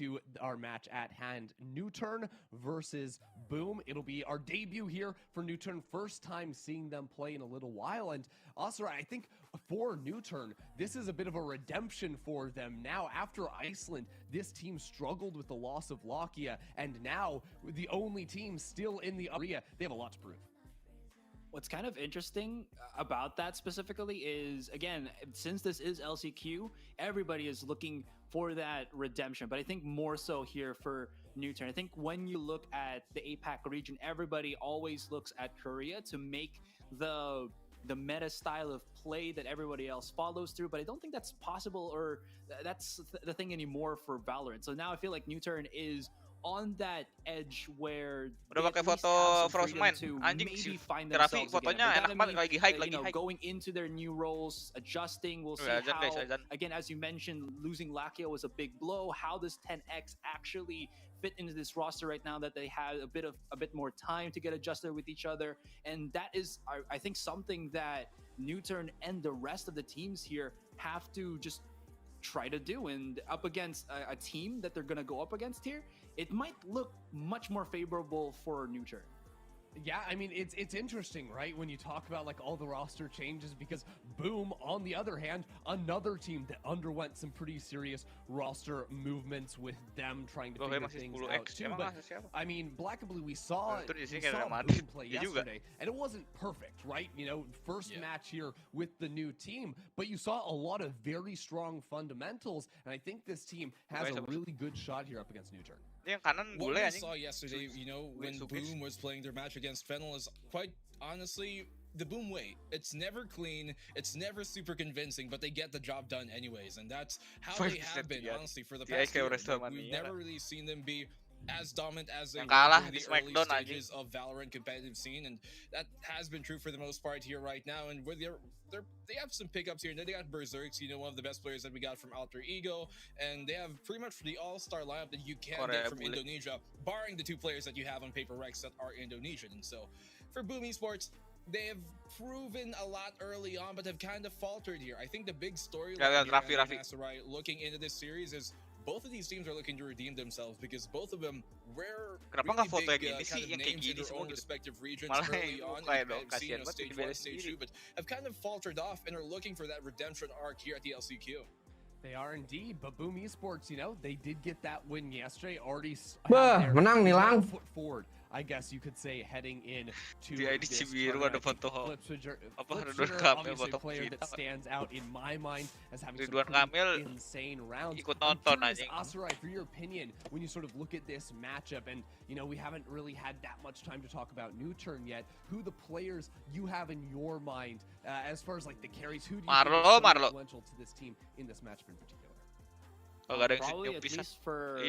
into our match at hand. Nuturn versus Boom. It'll be our debut here for Nuturn. First time seeing them play in a little while. And also, I think for Nuturn, this is a bit of a redemption for them. Now, after Iceland, this team struggled with the loss of Lakia, and now, the only team still in the area, they have a lot to prove. What's kind of interesting about that specifically is, again, since this is LCQ, everybody is looking for that redemption. But I think more so here for Nuturn. I think when you look at the Apac region, everybody always looks at Korea to make the meta style of play that everybody else follows through. But I don't think that's possible, or that's the thing anymore for Valorant. So now I feel like Nuturn is on that edge where udah pakai foto Frost main anjing si Raffi fotonya enak banget lagi high going into their new roles, adjusting. We'll see how, again, as you mentioned, losing Lakia was a big blow. How does 10X actually fit into this roster right now that they had a bit more time to get adjusted with each other? And that is, I think, something that Nuturn and the rest of the teams here have to just try to do. And up against a team that they're gonna go up against here, it might look much more favorable for Nuturn. Yeah, I mean, it's interesting, right, when you talk about like all the roster changes, because Boom, on the other hand, another team that underwent some pretty serious roster movements with them trying to figure things out too. But I mean, Black and Blue, we saw Boom play yesterday, and it wasn't perfect, right? You know, first match here with the new team, but you saw a lot of very strong fundamentals, and I think this team has a really good shot here up against Nuturn. What I saw yesterday, you know, when Boom was playing their match against Fennel, is quite honestly the Boom way. It's never clean, it's never super convincing, but they get the job done anyways, and that's how they have been, honestly, for the past year. We've never really seen them be as dominant as they were in the early stages of Valorant competitive scene, and that has been true for the most part here right now. And where they have some pickups here. They got Berserks, you know, one of the best players that we got from Alter Ego, and they have pretty much the all-star lineup that you can get from Indonesia, barring the two players that you have on Paper Rex that are Indonesian. And so for Boom Esports, they have proven a lot early on, but have kind of faltered here. I think the big storyline looking into this series is both of these teams are looking to redeem themselves, because both of them were really big kind of names in their own respective regions early on. I've seen stage 1, stage 2, but have kind of faltered off and are looking for that redemption arc here at the LCQ. They are indeed, but Boom Esports, you know, they did get that win yesterday. Already menang nih Lang. Foot forward, I guess you could say, heading in to this tournament. obviously a player that stands out in my mind as having some insane rounds. I'm curious, Asurai, for your opinion, when you sort of look at this matchup, and you know, we haven't really had that much time to talk about Nuturn yet, who the players you have in your mind as far as like the carries, who do you think is so influential to this team in this matchup in particular? Probably at least for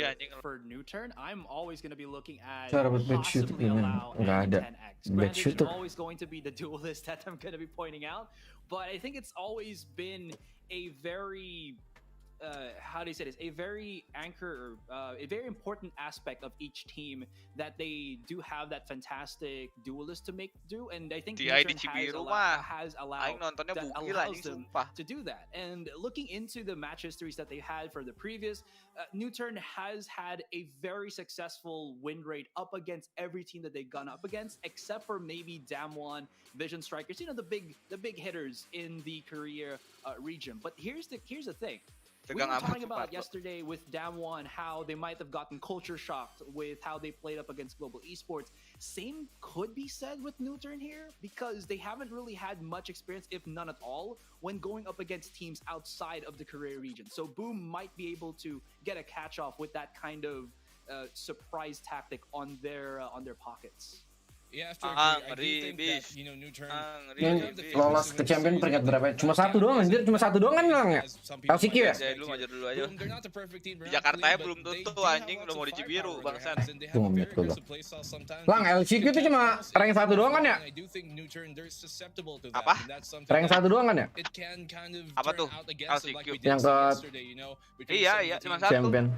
Nuturn, I'm always going to be looking at possibly allow 10X. Granted, it's always going to be the duelist that I'm going to be pointing out, but I think it's always been a very how do you say this? A very a very important aspect of each team that they do have that fantastic duelist to make do, and I think has allowed them to do that. And looking into the match histories that they had for the previous, Nuturn has had a very successful win rate up against every team that they've gone up against, except for maybe Damwon, Vision Strikers, you know, the big hitters in the Korea region. But here's the thing. We were talking about yesterday with Damwon how they might have gotten culture shocked with how they played up against global esports. Same could be said with Nuturn here, because they haven't really had much experience, if none at all, when going up against teams outside of the Korea region. So Boom might be able to get a catch off with that kind of surprise tactic on their pockets. Yeah, I do think that, you know, Nuturn lolos ke champion peringkat berapa? Cuma satu doang anjir, cuma satu doang kan Lang ya? LCQ ya? Dulu aja. Di Jakarta ya belum tentu anjing, udah mau di Cibiru bangsat. Lang, LCQ itu cuma rank 1 doang kan ya? Apa? Rank 1 doang kan ya? Apa tuh? LCQ. Yang ke iya, cuma satu. champion.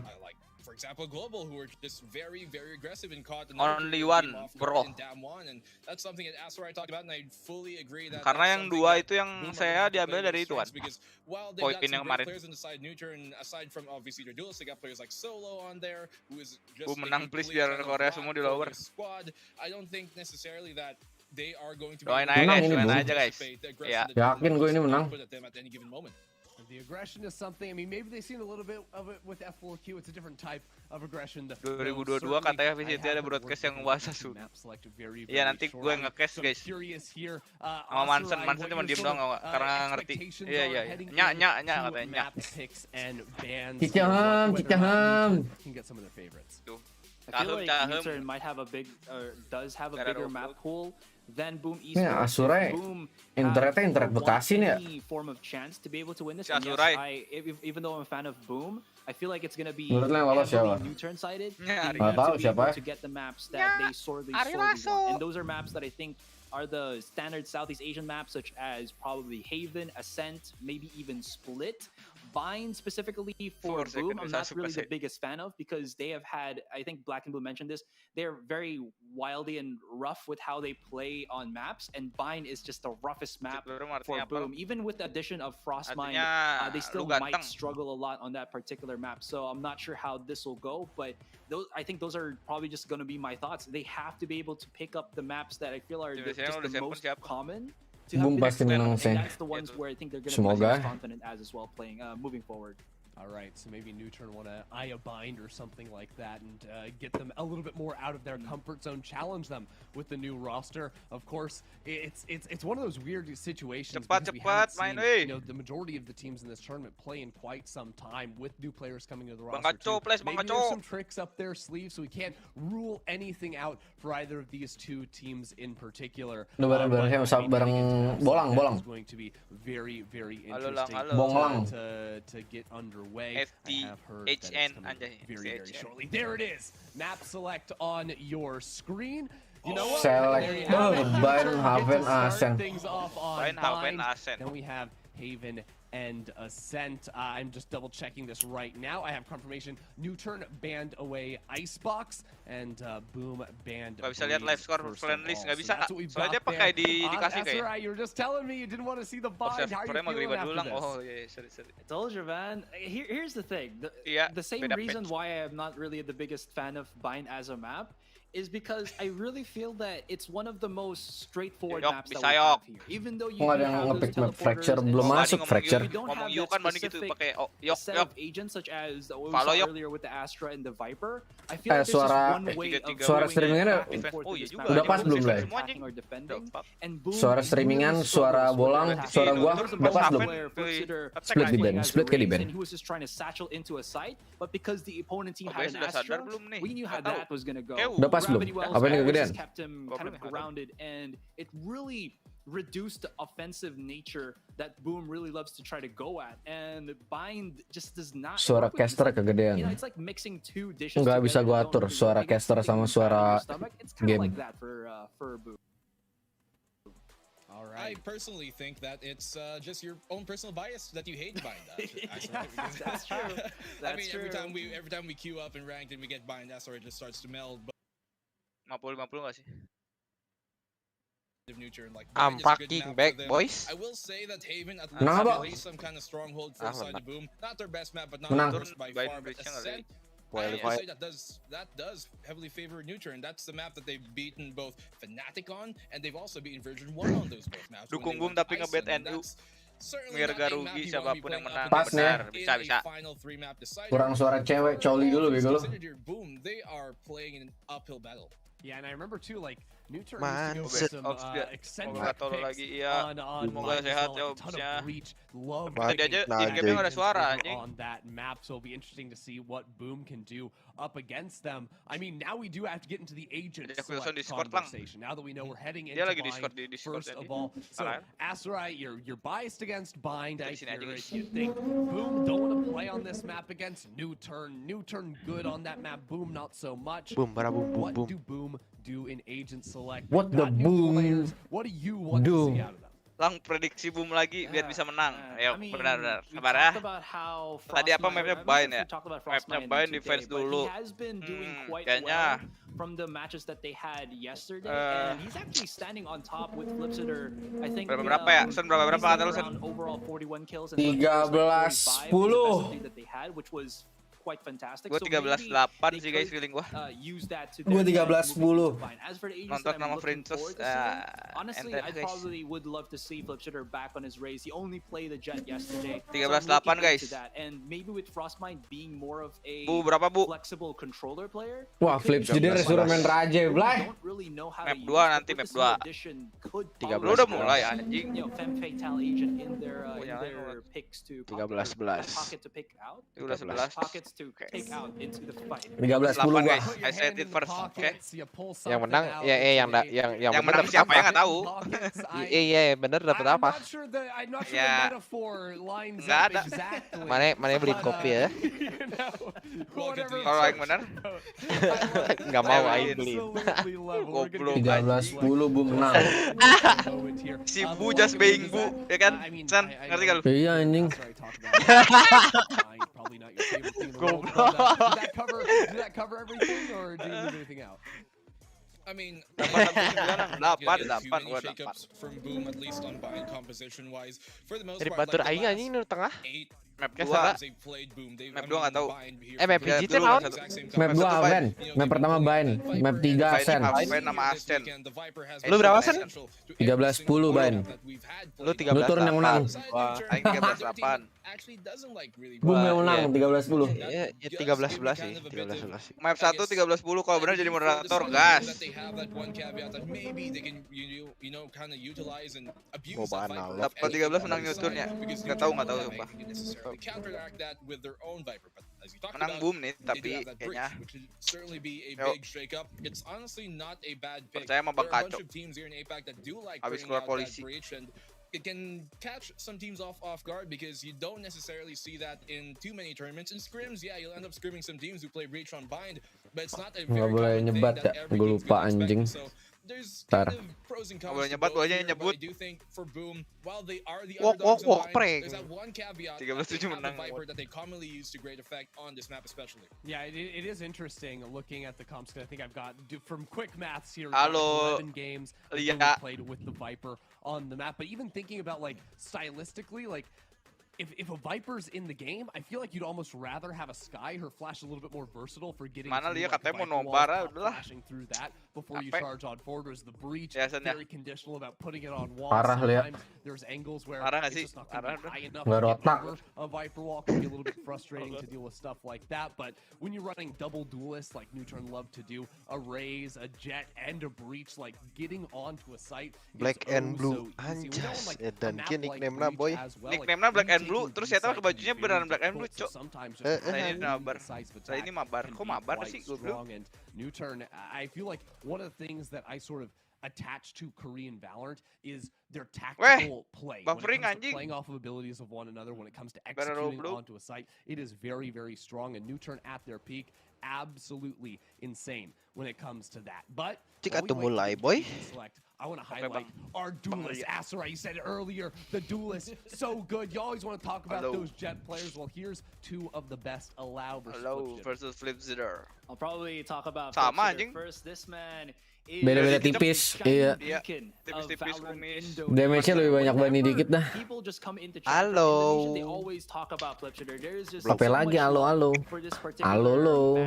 example, Global, who were just very, very aggressive and caught only one, bro. in Dam 1, and that's something that Asteroid talked about, and I fully agree that. Karena yang dua itu yang saya diambil dari itu kan. Because while they Poin got some yang great kemarin. players on the side, Nuturn, aside from obviously their duels, they got players like Solo on there, who is just menang please biar Korea semua di lower. Squad. I don't think necessarily that they are going to doain aja guys. Ya. Yakin gue ini menang. The aggression is something. I mean, maybe they've seen a little bit of it with F4Q. It's a different type of aggression. 2022 katanya visitnya ada broadcast yang bahasa Sun. Iya nanti gue nge-case guys. Sama Mansen cuma diem doang karena nggak ngerti. Iya. Nya katanya. Cicaham. Tuh. I feel like Nuturn might have a big, does have a bigger map pool than Boom Esports. Ya, Asura internet Bekasi nih ya. Form of chance to be able to win this. And yes, even though I'm a fan of Boom, I feel like it's gonna be Nuturn sided to get the maps that they sorely want. And those are maps that I think are the standard Southeast Asian maps, such as probably Haven, Ascent, maybe even Split. Bind specifically for Boom, I'm not really the biggest fan of because they have had, I think Black and Blue mentioned this, they're very wildy and rough with how they play on maps, and Bind is just the roughest map for Boom. Even with the addition of Frostmind, they still might struggle a lot on that particular map. So I'm not sure how this will go, but I think those are probably just going to be my thoughts. They have to be able to pick up the maps that I feel are just the most common. Boom pasti menang sih. Semoga. As well playing moving forward. All right, so maybe Nuturn want to eye a bind or something like that and get them a little bit more out of their comfort zone, challenge them with the new roster. Of course, it's one of those weird situations because we haven't seen, the majority of the teams in this tournament play in quite some time with new players coming to the roster too. Maybe there's some tricks up their sleeve, so we can't rule anything out for either of these two teams in particular. Bareng bolang. It's going to be very, very interesting to get underway. FTHN very shortly. There it is. Map select on your screen. You know what? Select Haven Ascent. Things off on Bind. Then we have Haven and Ascent. I'm just double checking this right now. I have confirmation. Nuturn banned away Icebox and Boom banned. Gak bisa lihat live score friendlist, nggak bisa. Soalnya dia pakai dikasih kayak. Right. You were just telling me you didn't want to see the bind. How are you feeling after this? Oh yeah, sorry. I told you, man. Here's the thing. The same reason why I am not really the biggest fan of Bind as a map is because I really feel that it's one of the most straightforward maps that we have here. Even though you have those teleporters, belum masuk fracture. You don't have that specific set of agents such as what we saw earlier with the Astra and the Viper. I feel like there's just one way of suara streamingan udah pas belum lah. Suara streamingan, suara bolang, suara gua udah pas belum. Split ke di band. He was just trying to satchel into a site, but because the opponent team had an Astra, we knew how that was gonna go. Gravity Wells just kept him kind of grounded, and it really reduced the offensive nature that Boom really loves to try to go at, and Bind just does not. Suara caster kegedean. It's like mixing two dishes. Nggak bisa gua atur suara caster sama suara game. Like that for Boom. All right. I personally think that it's just your own personal bias that you hate Bind. That's true. I mean, every time we queue up in ranked and we get Bind, that's where it just starts to meld. 50-50 nggak sih? I'm fucking back, boys. I will say that Haven at least some kind of stronghold for side of Boom. Not their best map, but not the worst by far. But Ascent, I say that does heavily favor Nuturn. That's the map that they've beaten both Fnatic on, and they've also beaten version 1 on those both maps. Dukung Boom tapi nge-bet NU. Biar gak rugi siapapun yang menang. Pas nih. Bisa. Kurang suara cewek, coli dulu bego lu. They are playing an uphill battle. Yeah, and I remember too, like Nuturn used to go with some eccentric picks on sehat ya ton of reach. Love on that map, so it'll be interesting to see what Boom can do up against them. I mean, now we do have to get into the agent select conversation. Now that we know we're heading into Bind, first of all. So, Asterai, you're biased against Bind. I hear it. You think Boom don't want to play on this map against Nuturn. Nuturn good on that map. Boom not so much. What do Boom do in agent select? What the Boom What do you want to see out of them? Lang prediksi boom lagi biar bisa menang. Ayo benar-benar sabar ya. Tadi apa mapnya Bind ya? Mapnya Bind defense dulu. Kayaknya from the matches that they had yesterday, and he's actually standing on top with Flipsitter. I think berapa ya? Sen berapa kata lu Sen? Overall 41 kills and 13-10 that they had, which was quite fantastic. Gue 13-8 sih guys feeling gue. Gue 13-10. Nonton nama Princess. Honestly, I probably would love to see Flipsitter back on his race. He only played the Jet yesterday. 13-8 guys. And maybe with Frostmind being more of a flexible controller player. Wah, Flips jadi resuruh main Raja, Blay. Map 2 nanti map 2. 13 udah mulai anjing. 13-11. 13-11. To take out into the fight. 13-10 gua. I said it first. Oke. Yang menang yang menang siapa yang enggak tahu. Iya bener dapat apa? Ya. Enggak ada. Mana beli kopi ya? Kalau yang benar enggak mau aing beli. Goblok. 13-10 Bu menang. Si Bu just being Bu, ya kan? San, ngerti kan lu? Iya anjing. Did that cover everything, or did you leave anything out? I mean, shakeups from Boom, at least on Bind composition wise. For the most Dari part, batur aing anjing di tengah. Map 2 Map 2 enggak tahu. Map PG teh naon? Map 2 Aven. Map pertama Bind. Map 3 Sen. Aven sama Asten. Lu berapa Sen? 13-10 Bind. Lu 13. Nuturn yang menang. Wah, aing 13-8. Boom yang menang 13-10. Iya, 13-11 sih, 13-11. Map 1 13-10 kalau benar jadi moderator, gas. Dapat 13 menang Nuturn ya. Enggak tahu sumpah. Menang Boom nih, tapi kayaknya percaya sama Bang Kacok. Habis keluar polisi. It can catch some teams off guard because you don't necessarily see that in too many tournaments. In scrims, yeah, you'll end up scrimming some teams who play Breach on Bind, but it's not a very common thing that every team's gonna expect. So there's kind of pros and cons to both here, but I do think for Boom, while they are the underdogs on Bind, there's that one caveat that they have the Viper that they commonly use to great effect on this map especially. Yeah, it is interesting looking at the comps. I think I've got, from quick maths here, 11 games played with the Viper on the map, but even thinking about like stylistically, like if a Viper's in the game, I feel like you'd almost rather have a Sky. Her flash a little bit more versatile for getting flashing through that before you charge on forward. Whereas the Breach very conditional about putting it on walls. Sometimes there's angles where it's just not going to be high enough to get over a Viper wall. Can be a little bit frustrating to deal with stuff like that. But when you're running double duelists like Nuturn love to do, a Raze, a Jet, and a Breach, like getting onto a site Black and Blue anjas dan kini nickname-na boy. Nickname-na Black and Blue, terus ya tahu bajunya beneran Black and Blue, cok. Ini mabar. Ini mabar. Kok mabar sih goblok? Nuturn, I feel like one of the things that I sort of attach to Korean Valorant is their tactical play. When it comes to playing off of abilities of one another, when it comes to executing onto a site, it is very, very strong. And Nuturn at their peak, absolutely insane when it comes to that. But mulai boy. I want to highlight our duelist, Asarai. You said it earlier, the duelist, so good. You always want to talk about those Jet players. Well, here's two of the best. Allow versus Flipsitter. I'll probably talk about Flipsitter first. This man is beda-beda tipis, iya. Tipis-tipis kumis. Damage-nya lebih banyak Bani dikit dah. Halo. Apa lagi halo. Halo lo.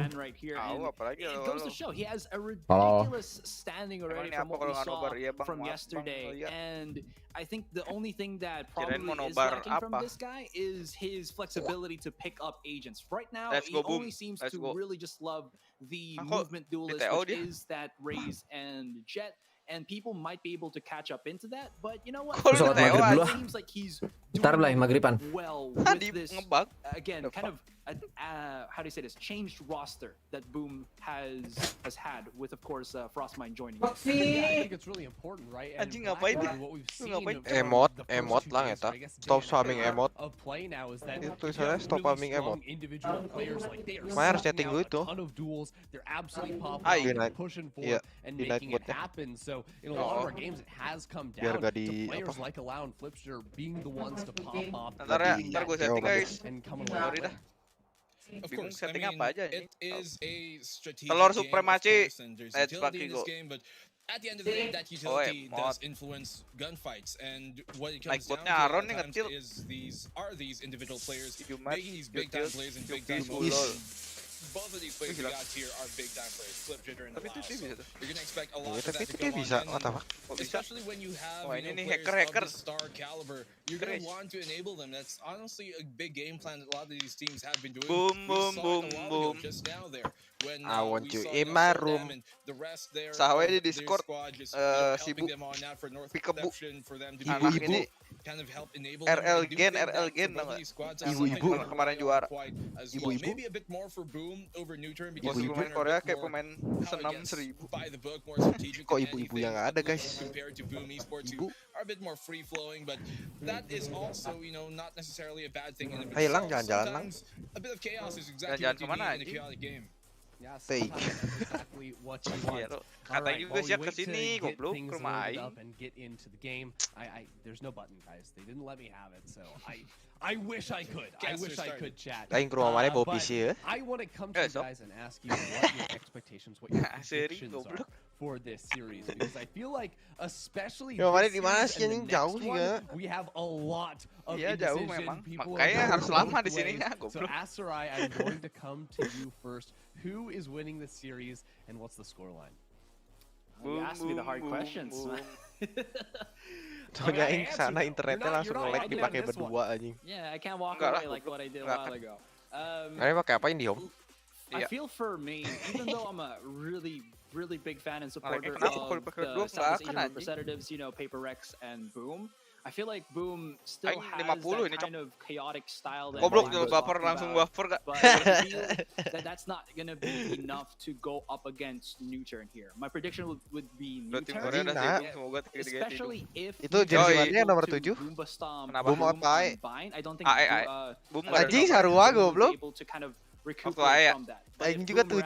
Halo. Standing already from what we saw from yesterday, and I think the only thing that probably is lacking from this guy is his flexibility to pick up agents. Right now, he only seems to really just love the movement duelist, which is that Raze and Jet, and people might be able to catch up into that, but you know what? It seems like he's doing well with this, again, kind of how do you say this, changed roster that Boom has had with, of course, Frostmine joining. I think it's really important, right? Anjing ngapain? What we've seen Emot lang eta. Stop spamming emot. Of play now is that Itu saya stop spamming emot. individual players, like they are Makanya harus setting dulu a itu. ton of duels. They're absolutely popping, pushing forward, and making it happen. So in a lot of our games, it has come down to players like Allow and Flipster being the ones to pop off. Ntar gue setting guys. And come Sorry dah. Of Bingung course, I setting mean, apa aja it ini. is a strategic Telur game, supremacy. of course, and there's Let's utility in this go. game, but at the end of the day, that utility does influence gunfights, and what it comes down to Aaron at times is these individual players making these big time plays and big time moments. Both of these players we got here are big time players. Flip, Jitter, and Allow. So you're gonna expect a lot of that to go on, and especially when you have players of the star caliber, you're gonna want to enable them. That's honestly a big game plan that a lot of these teams have been doing. Boom, boom, boom, boom. Just now there, when I want we you saw in my room. and the rest there, Sahabat di Discord, squad just sibuk helping them on out for North Perception for them to be able to kind of help enable RL them. Gen Ibu-ibu kemarin juara. Well. Maybe a bit more for Boom over Nuturn because Ibu-ibu Korea kayak pemain senam 1000. by the book, more strategic. Kok ibu-ibu yang ada guys? Compared to Boom Esports, who are a bit more free flowing, but that is also, not necessarily a bad thing in Ayo lang, itself. jalan-jalan lang. Sometimes a bit of chaos is exactly Jalan-jalan what you kemana, need in a chaotic game. Yeah, Fake. exactly what you want. Kata juga siap kesini, goblok, ke rumah Aing. And get into the game. There's no button, guys. They didn't let me have it, so I wish I could. I wish I could chat. Aing ke rumah mana bawa PC ya? I want to come to you guys and ask you what your expectations, what your predictions are for this series, because I feel like, especially Mana di mana sih anjing jauh sih ya? we have a lot of jauh indecision. memang. People Makanya harus lama di sini ya, So goblok. Asterai, I'm going to come to you first. Who is winning the series, and what's the scoreline? You asked me the hard questions. Soalnya Aing sana internetnya langsung nge-lag dipakai berdua anjing. Yeah, I can't walk away like what I did a while ago. Aing pakai apa IndiHome? I feel for me, even though I'm a really big fan and supporter of the Southeast Asian representatives, Paper Rex and Boom, I feel like Boom still has that kind of chaotic style that Goblok Boom was baper talking langsung about, wafer gak? but I feel that that's not gonna be enough to go up against Nuturn here. My prediction would be Nuturn, especially if itu jersey nomor 7. Boom apa? I don't think Boom anjing sarua goblok. able to kind of recuperate from that. Aing juga 7.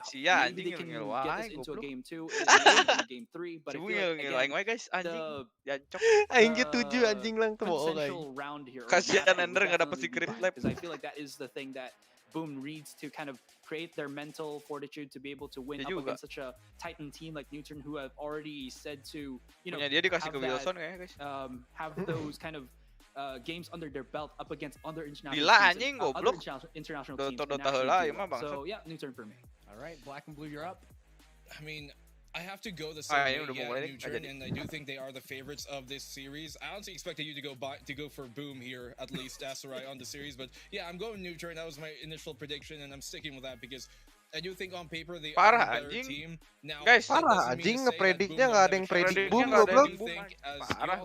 Sia maybe they anjing can ngel get wae this into a goblok. game 2, maybe game 3, but I feel like Ngel wae guys, anjing. Jancok. Aing ge 7 anjing lang tuh bohong aing. potential round here. Kasihan Ender nggak dapet secret lab. Because I feel like that is the thing that Boom needs to kind of create their mental fortitude to be able to win up against such a titan team like Nuturn, who have already said to Punya dia dikasih ke Wilson kayaknya guys. have those kind of games under their belt up against other international Gila, teams, anjing, other goblok. international teams. Dota can actually heula, do ieu mah well. bangsa. So yeah, Nuturn for me. All right, Black and Blue, you're up. I mean, I have to go the same way, udah mulai nih, Nuturn, and I do think they are the favorites of this series. I honestly expected you to go for Boom here, at least Asterai on the series, but yeah, I'm going Nuturn. That was my initial prediction, and I'm sticking with that because I do think on paper they are the better team. Now, guys, parah anjing ngeprediknya nggak ada yang predik Boom goblok. Parah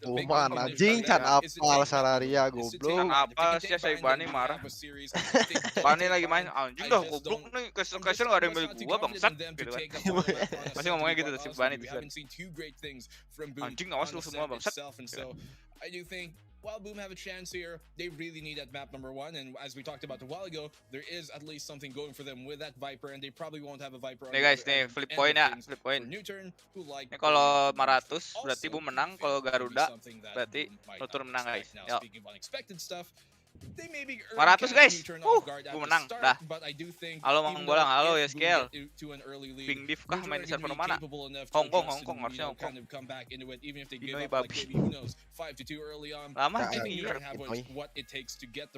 Boman anjing can apal Salaria goblok. Apa sih saya Bani marah? Bani lagi main anjing dah goblok nih, kesel nggak ada yang beli gua bangsat gitu kan. Masih ngomongnya gitu si Bani tuh. Anjing awas lu semua bangsat. I do think while Boom have a chance here, they really need that map number 1, and as we talked about a while ago, there is at least something going for them with that Viper, and they probably won't have a Viper. Nih guys, nih flip point ya, flip point. Ini kalau 500 berarti Boom menang, kalau Garuda berarti Nuturn menang guys. Yo. 500 guys, Boom menang, dah. Halo Mang Bolang, halo ya Scale. Ping Div kah main di server mana? Hongkong harusnya Hongkong. Inoi babi. Lama sih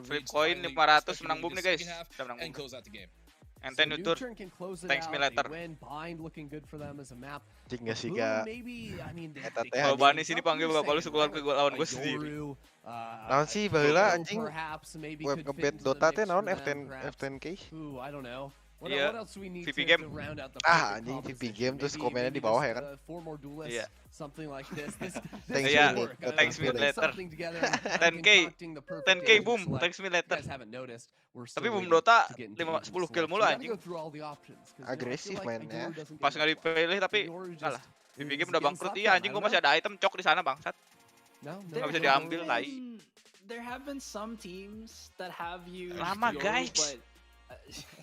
flip coin 500 menang Boom nih guys. Kita menang Boom. And then Nuturn, thanks me later. Tinggal sih gak. Kalau Bani sini panggil bapak lu sekolah ke lawan gue sendiri. Naon sih baheula anjing web ngebet Dota teh naon F10K? I don't know. Iya, VP game. Anjing VP game terus komennya di bawah ya kan. Iya. Thanks me later. 10k boom, thanks me later. Tapi boom Dota 10 kill mulu anjing. Agresif mainnya. Pas nggak dipilih tapi kalah. VP game udah bangkrut, iya anjing gua masih ada item cok di sana bangsat. Nggak bisa diambil, tai. There have been some teams that have used Lama guys.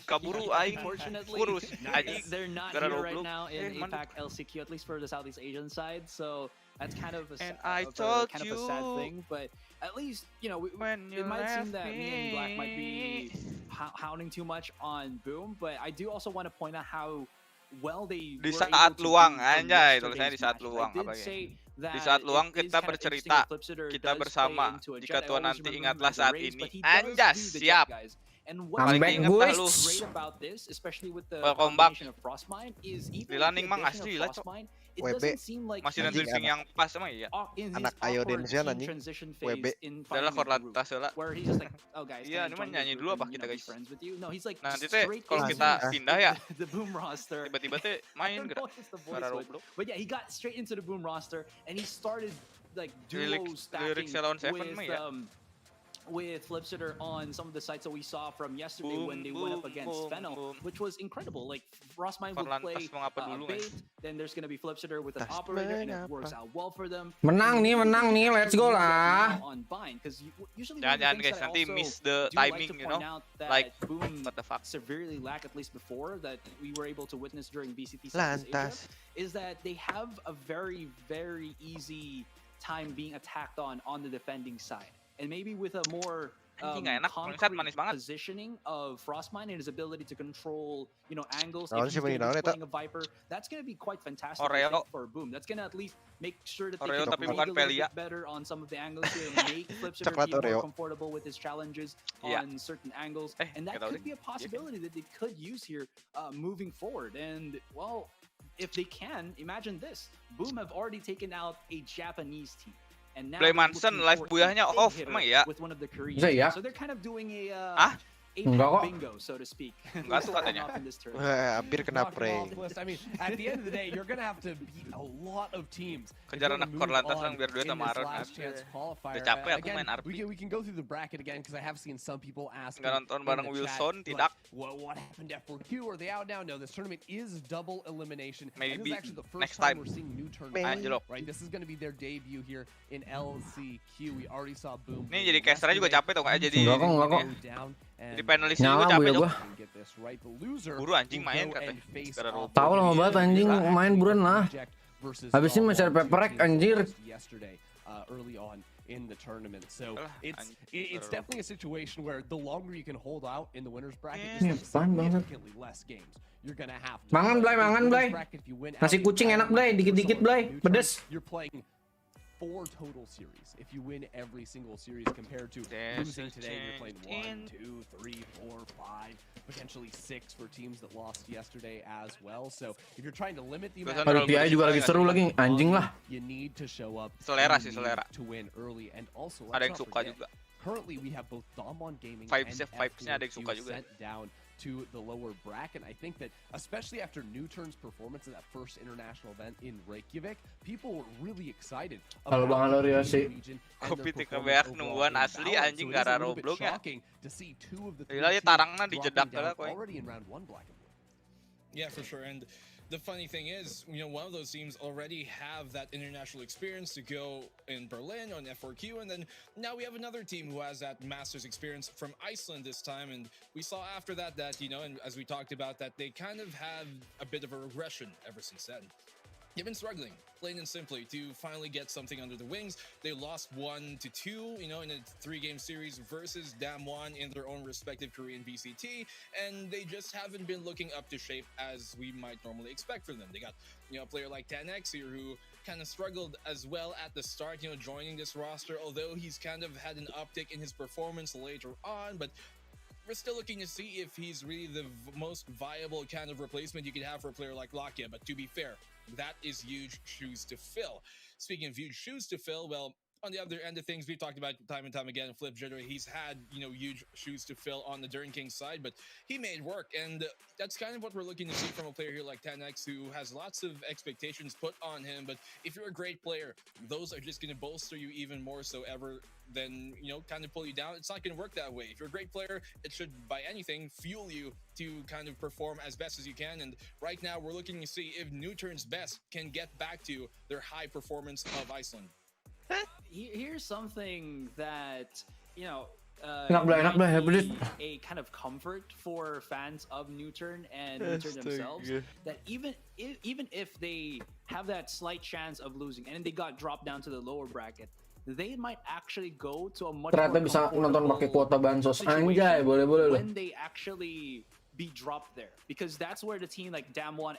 Kaburu aing kurus anjing. They're not here right now in Apac LCQ, at least for the Southeast Asian side. So that's kind of a sad thing. But at least, you know, it might seem that me and Black might be hounding too much on Boom. But I do also want to point out how well they di saat luang anjay, tulisannya di saat luang apa ya? Di saat luang kita bercerita, kita bersama. Jika Tuhan nanti ingatlah saat ini, anjas siap. And what I think great about this, especially with the combination of Frostmine, is even Lilaning mang asli lah cok. It doesn't seem like masih nanti yang pas sama ya. Anak Ayodensian anjing. WB. Adalah korlantas lah. Where he's just like, oh guys, iya, ini mah nyanyi dulu apa kita guys? No, he's like nanti teh kalau kita pindah ya, the Boom roster. Tiba-tiba teh main gitu. But yeah, he got straight into the Boom roster and he started like duo stacking with Flipsitter on some of the sites that we saw from yesterday when they went up against Fennel, which was incredible. Like Frostmine would play bait, then there's gonna be Flipsitter with an operator, and it works out well for them. Menang nih, let's go lah. On Bind, because usually jangan guys, nanti miss the timing, you know, like Boom what the fuck severely lack, at least before that we were able to witness during BCT Asia, is that they have a very, very easy time being attacked on the defending side. And maybe with a more concrete positioning of Frostmine and his ability to control, you know, angles, if he's playing a Viper, that's going to be quite fantastic for Boom. That's going to at least make sure that they can a little bit better on some of the angles here and make Flipsitter feel more comfortable with his challenges on certain angles. And that could be a possibility that they could use here moving forward. And, well, if they can, imagine this. Boom have already taken out a Japanese team. Play Mansen live buyahnya off emang ya? Bisa ya? So they're kind of doing a enggak kok. bingo, so to speak. Enggak tuh katanya. Hampir kena prank. I mean, at the end of the day, you're gonna have to beat a lot of teams. Kejar anak korlantas lang biar duit sama Aaron. Udah capek aku main RP. We can go through the bracket again because I have seen some people ask. Nggak nonton bareng Wilson, tidak. What happened to F4Q? Are they out now? No, this tournament is double elimination. Maybe and this is actually the first next time time we're seeing Nuturn. Right, this is gonna be their debut here in LCQ. We already saw Boom. Ini jadi casternya juga capek tuh kayak jadi. Enggak kok. Jadi panelisnya juga capek gua. Buru anjing main katanya. Tahu lama banget anjing main buruan lah. Habis ini masih ada paperek anjir. Early on in the tournament, so it's definitely a situation where the longer you can hold out in the winners bracket, significantly less games. You're gonna have to. Mangan Blay. Nasi kucing enak Blay, dikit-dikit Blay, pedes. You're playing 4 total series if you win every single series compared to losing today. You're playing 1, 2, 3, 4, 5, potentially 6 for teams that lost yesterday as well. So if you're trying to limit the amount of PI juga lagi seru lagi, anjing lah. You need to show up selera to win early, and also ada yang suka juga. Currently we have both Domon Gaming vibes-nya ada yang suka juga. Sent down to the lower bracket. I think that especially after Nuturn's performance in that first international event in Reykjavik, people were really excited. Kalau Bang Alorio sih kopi tika beak nungguan asli anjing gara Roblox ya. Gila tarangna dijedak lah koy. Yeah, for sure. And the funny thing is, you know, one of those teams already have that international experience to go in Berlin on F4Q, and then now we have another team who has that Masters experience from Iceland this time, and we saw after that, you know, and as we talked about, that they kind of have a bit of a regression ever since then. They've been struggling, plain and simply, to finally get something under the wings. They lost 1-2, you know, in a 3-game series versus Damwon in their own respective Korean VCT, and they just haven't been looking up to shape as we might normally expect from them. They got, you know, a player like 10X here who kind of struggled as well at the start, you know, joining this roster, although he's kind of had an uptick in his performance later on, but we're still looking to see if he's really the most viable kind of replacement you could have for a player like Lakia. But to be fair, that is huge shoes to fill. Speaking of huge shoes to fill, well, on the other end of things, we've talked about time and time again, Flip Jitter, he's had, huge shoes to fill on the Dern King side, but he made work. And that's kind of what we're looking to see from a player here like 10X, who has lots of expectations put on him. But if you're a great player, those are just going to bolster you even more so ever than, kind of pull you down. It's not going to work that way. If you're a great player, it should, by anything, fuel you to kind of perform as best as you can. And right now, we're looking to see if Nuturn's best can get back to their high performance of Iceland. Here's something that, a kind of comfort for fans of Nuturn and Nuturn themselves, that even if they have that slight chance of losing and they got dropped down to the lower bracket, they might actually go to a much ternyata bisa nonton pakai kuota bansos, anjay, boleh when they actually be dropped there, because that's where the team like Damwon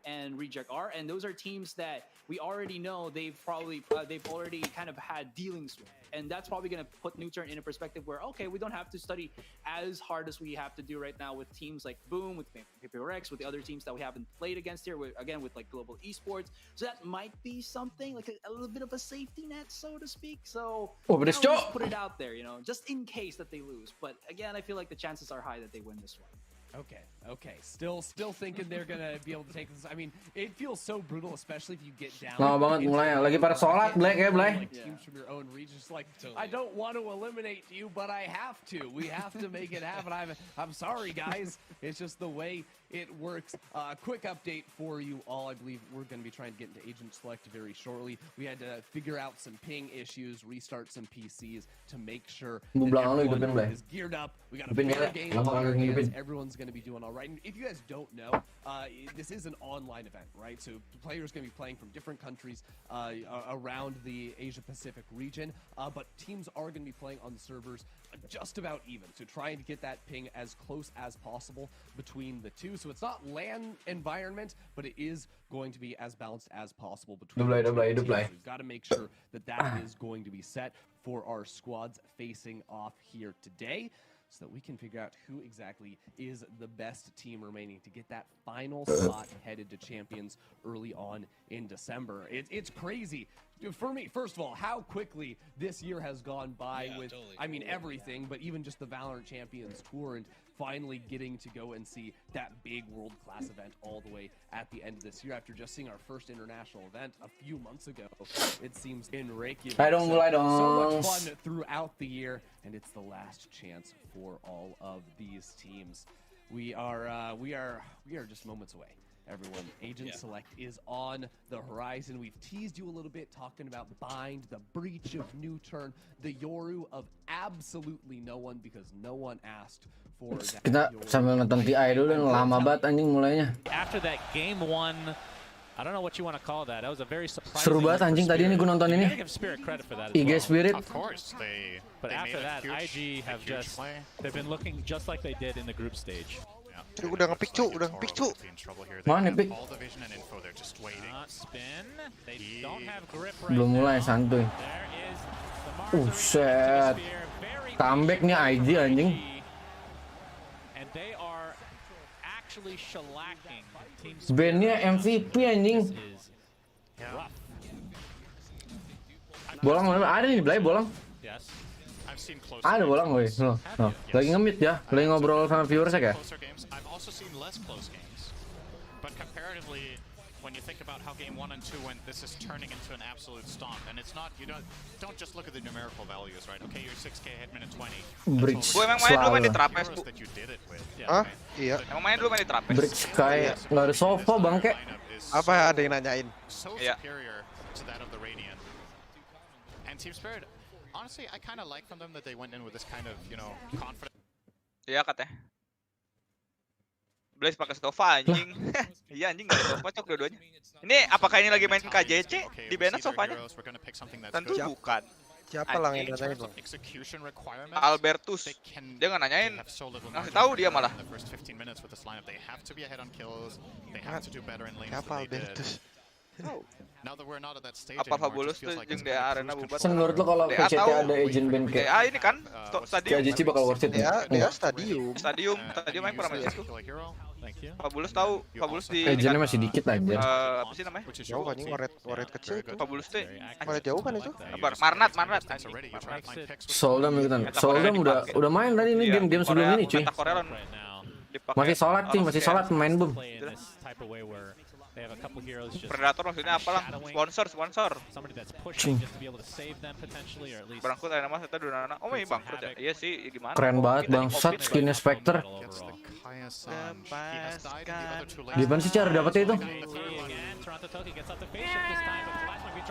and Reject are, and those are teams that we already know they've already kind of had dealings with, and that's probably going to put Nuturn in a perspective where, okay, we don't have to study as hard as we have to do right now with teams like Boom, with PPRX, with the other teams that we haven't played against here, with like global esports. So that might be something like a little bit of a safety net, so to speak. So just put it out there, just in case that they lose. But again, I feel like the chances are high that they win this one. Okay. Still thinking they're gonna be able to take this. I mean, it feels so brutal, especially if you get down. Lama banget mulai, lagi pada sholat, Black. Like teams from your own region, just like, I don't want to eliminate you, but I have to. We have to make it happen. I'm sorry, guys. It's just the way it works. Quick update for you all. I believe we're going to be trying to get into Agent Select very shortly. We had to figure out some ping issues, restart some PCs to make sure that everyone is geared up. We got a fair game on our hands. Everyone's going to be doing all right. And if you guys don't know, this is an online event, right? So players going to be playing from different countries around the Asia Pacific region, but teams are going to be playing on the servers just about even. So trying to get that ping as close as possible between the two. So it's not LAN environment, but it is going to be as balanced as possible between the two teams. So we've got to make sure that is going to be set for our squads facing off here today, so that we can figure out who exactly is the best team remaining to get that final spot headed to Champions early on in December. It's crazy. For me, first of all, how quickly this year has gone by with, totally. I mean, everything, but even just the Valorant Champions Tour, and finally getting to go and see that big world-class event all the way at the end of this year after just seeing our first international event a few months ago. It seems in Reykjavik. So much fun throughout the year, and it's the last chance for all of these teams. We are just moments away. Everyone, Agent Select is on the horizon. We've teased you a little bit, talking about Bind, the breach of Nuturn, the Yoru of absolutely no one, because no one asked for that. Kita sambil nonton TI dulu, lama banget anjing mulainya. After that game one, I don't know what you want to call that. That was a very surprising. Seru banget anjing tadi ini gue nonton ini. Give Spirit credit for that. IG Spirit. Of course, but after that, IG have they've been looking just like they did in the group stage. Udah nge-pick cu. Mana pick? Belum mulai, santuy. Set. Comeback nih IG anjing. Bandnya MVP anjing. Bolang mana? Ada nih di belakang bolang. Ada bolang woi. No. Lagi nge-meet ya. Lagi ngobrol sama viewers ya kayak. But comparatively, when you think about how game 1 and 2 went, this is turning into an absolute stomp. And it's not, you don't just look at the numerical values, right? Okay, you're 6k head minute 20. Bridge emang main dulu main di Trapes, Bu. Hah? Iya. Emang main dulu main di Trapes. Bridge kayak nggak ada sofa bangke. Apa ada yang nanyain? Iya. And Team Spirit, honestly, I kind of like from them that they went in with this kind of, confidence. Iya katanya. Blaze pakai sofa anjing. Iya anjing enggak ada sofa cok dua-duanya. Ini apakah ini lagi main KJC di banned sofanya? Tentu bukan. Siapa lang yang nanyain bang? Albertus. Dia nggak nanyain. Ngasih tahu dia malah. Siapa Albertus? Apa Fabulous tuh jeung di arena bubat. Menurut lo kalau PCT ada agent band kayak ini kan stadium. KJC bakal worth it ya? Dia stadium. Stadium yang pernah main itu. Fabulous tahu, Fabulous di agentnya masih dikit aja. Apa sih namanya? Jauh kan ini waret kecil itu. Fabulous tuh Waret jauh kan itu? Marnat. Soldam ikutan. Soldam udah main tadi ini game sebelum ini cuy. Masih sholat cuy, masih sholat main boom. Predator maksudnya apa lang? Sponsor. Bangkrut ada nama kita Dunana. Oh ini bangkrut ya? Iya sih, gimana? Keren banget bangsat skinnya Spectre. Gimana sih cara dapetnya itu?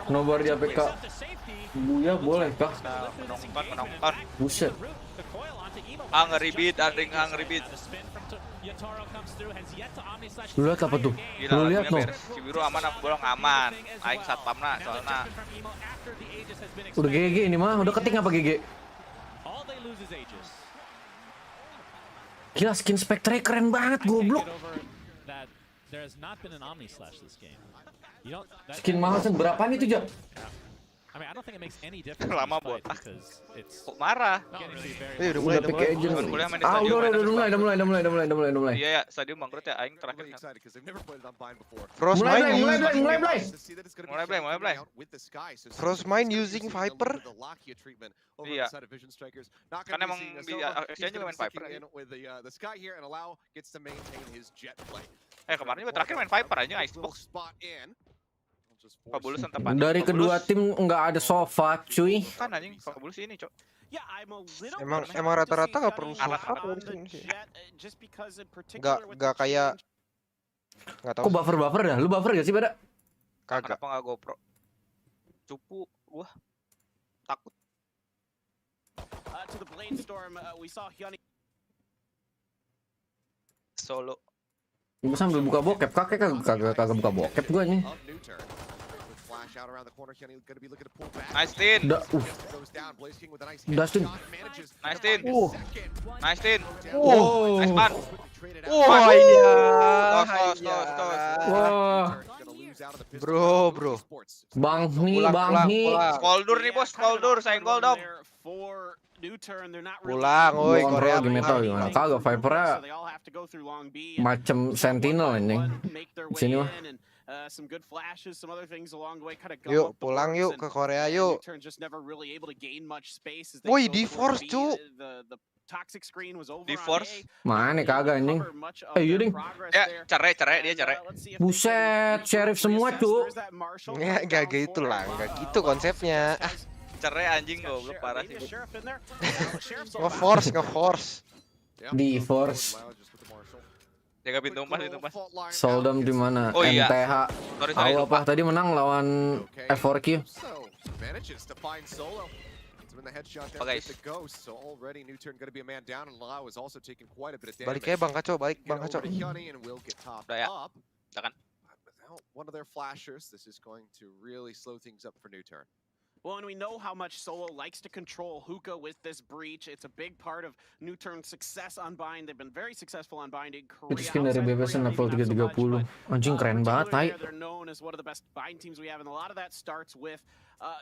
Nobar di APK. Buya boleh kah? Menongkan. Buset. Ngeribit. Lu lihat apa tuh? Lu lihat no? Si biru aman, aku bolong aman. Aing satpamna soalnya. Udah GG ini mah, udah keting apa GG? Gila skin Spectre keren banget, goblok. Skin mahal berapa nih tuh, Jak? Lama botak. Kok marah? Udah mulai. Udah mulai. Iya ya, stadium bangkrut ya aing terakhir. Mulai. Frostmine using Viper. Iya. Kan emang di Asia juga main Viper. Kemarin juga terakhir main Viper aja Icebox. Fabulous tempatin. Dari kedua tim nggak ada sofa, cuy. Kan anjing Fabulous ini, Cok. Emang rata-rata nggak perlu sofa sih. Nggak kayak nggak tahu. Kok buffer dah? Lu buffer gak sih pada? Kagak. Kenapa nggak GoPro? Cupu, wah takut. Solo. Gue sambil buka bokep, kagak buka bokep gue nih. Nice Tin. Dustin. Nice Tin. Nice man. Wah iya. Wah. Bro. Bang nih. Skoldur nih bos, senggol dong. Pulang, woi Korea lagi metal gimana? Kagak Viper-nya macam Sentinel anjing. Sini mah. Yuk pulang yuk ke Korea yuk. Woi di force cu. Di force? Mana kagak anjing? Ayo ding. Ya cerai dia. Buset, sheriff semua cu. Nggak gitu lah, nggak gitu konsepnya. Cerai anjing goblok parah sih. Nge-force. Di force. Jaga pintu mas. Soldam di mana? Oh, iya. MTH. Sorry, apa tadi menang lawan F4Q. Guys. Balik ya Bang Kaco, balik Bang Kaco. Udah ya. Jangan. One of their flashers, this is going to really slow things up for Nuturn. Well, and we know how much Solo likes to control Hookah with this breach. It's a big part of Nuturn's success on bind. They've been very successful on bind in Korea. Itu skin dari BBS level 330. Anjing keren banget, tai. They're known as one of the best bind teams we have, and a lot of that starts with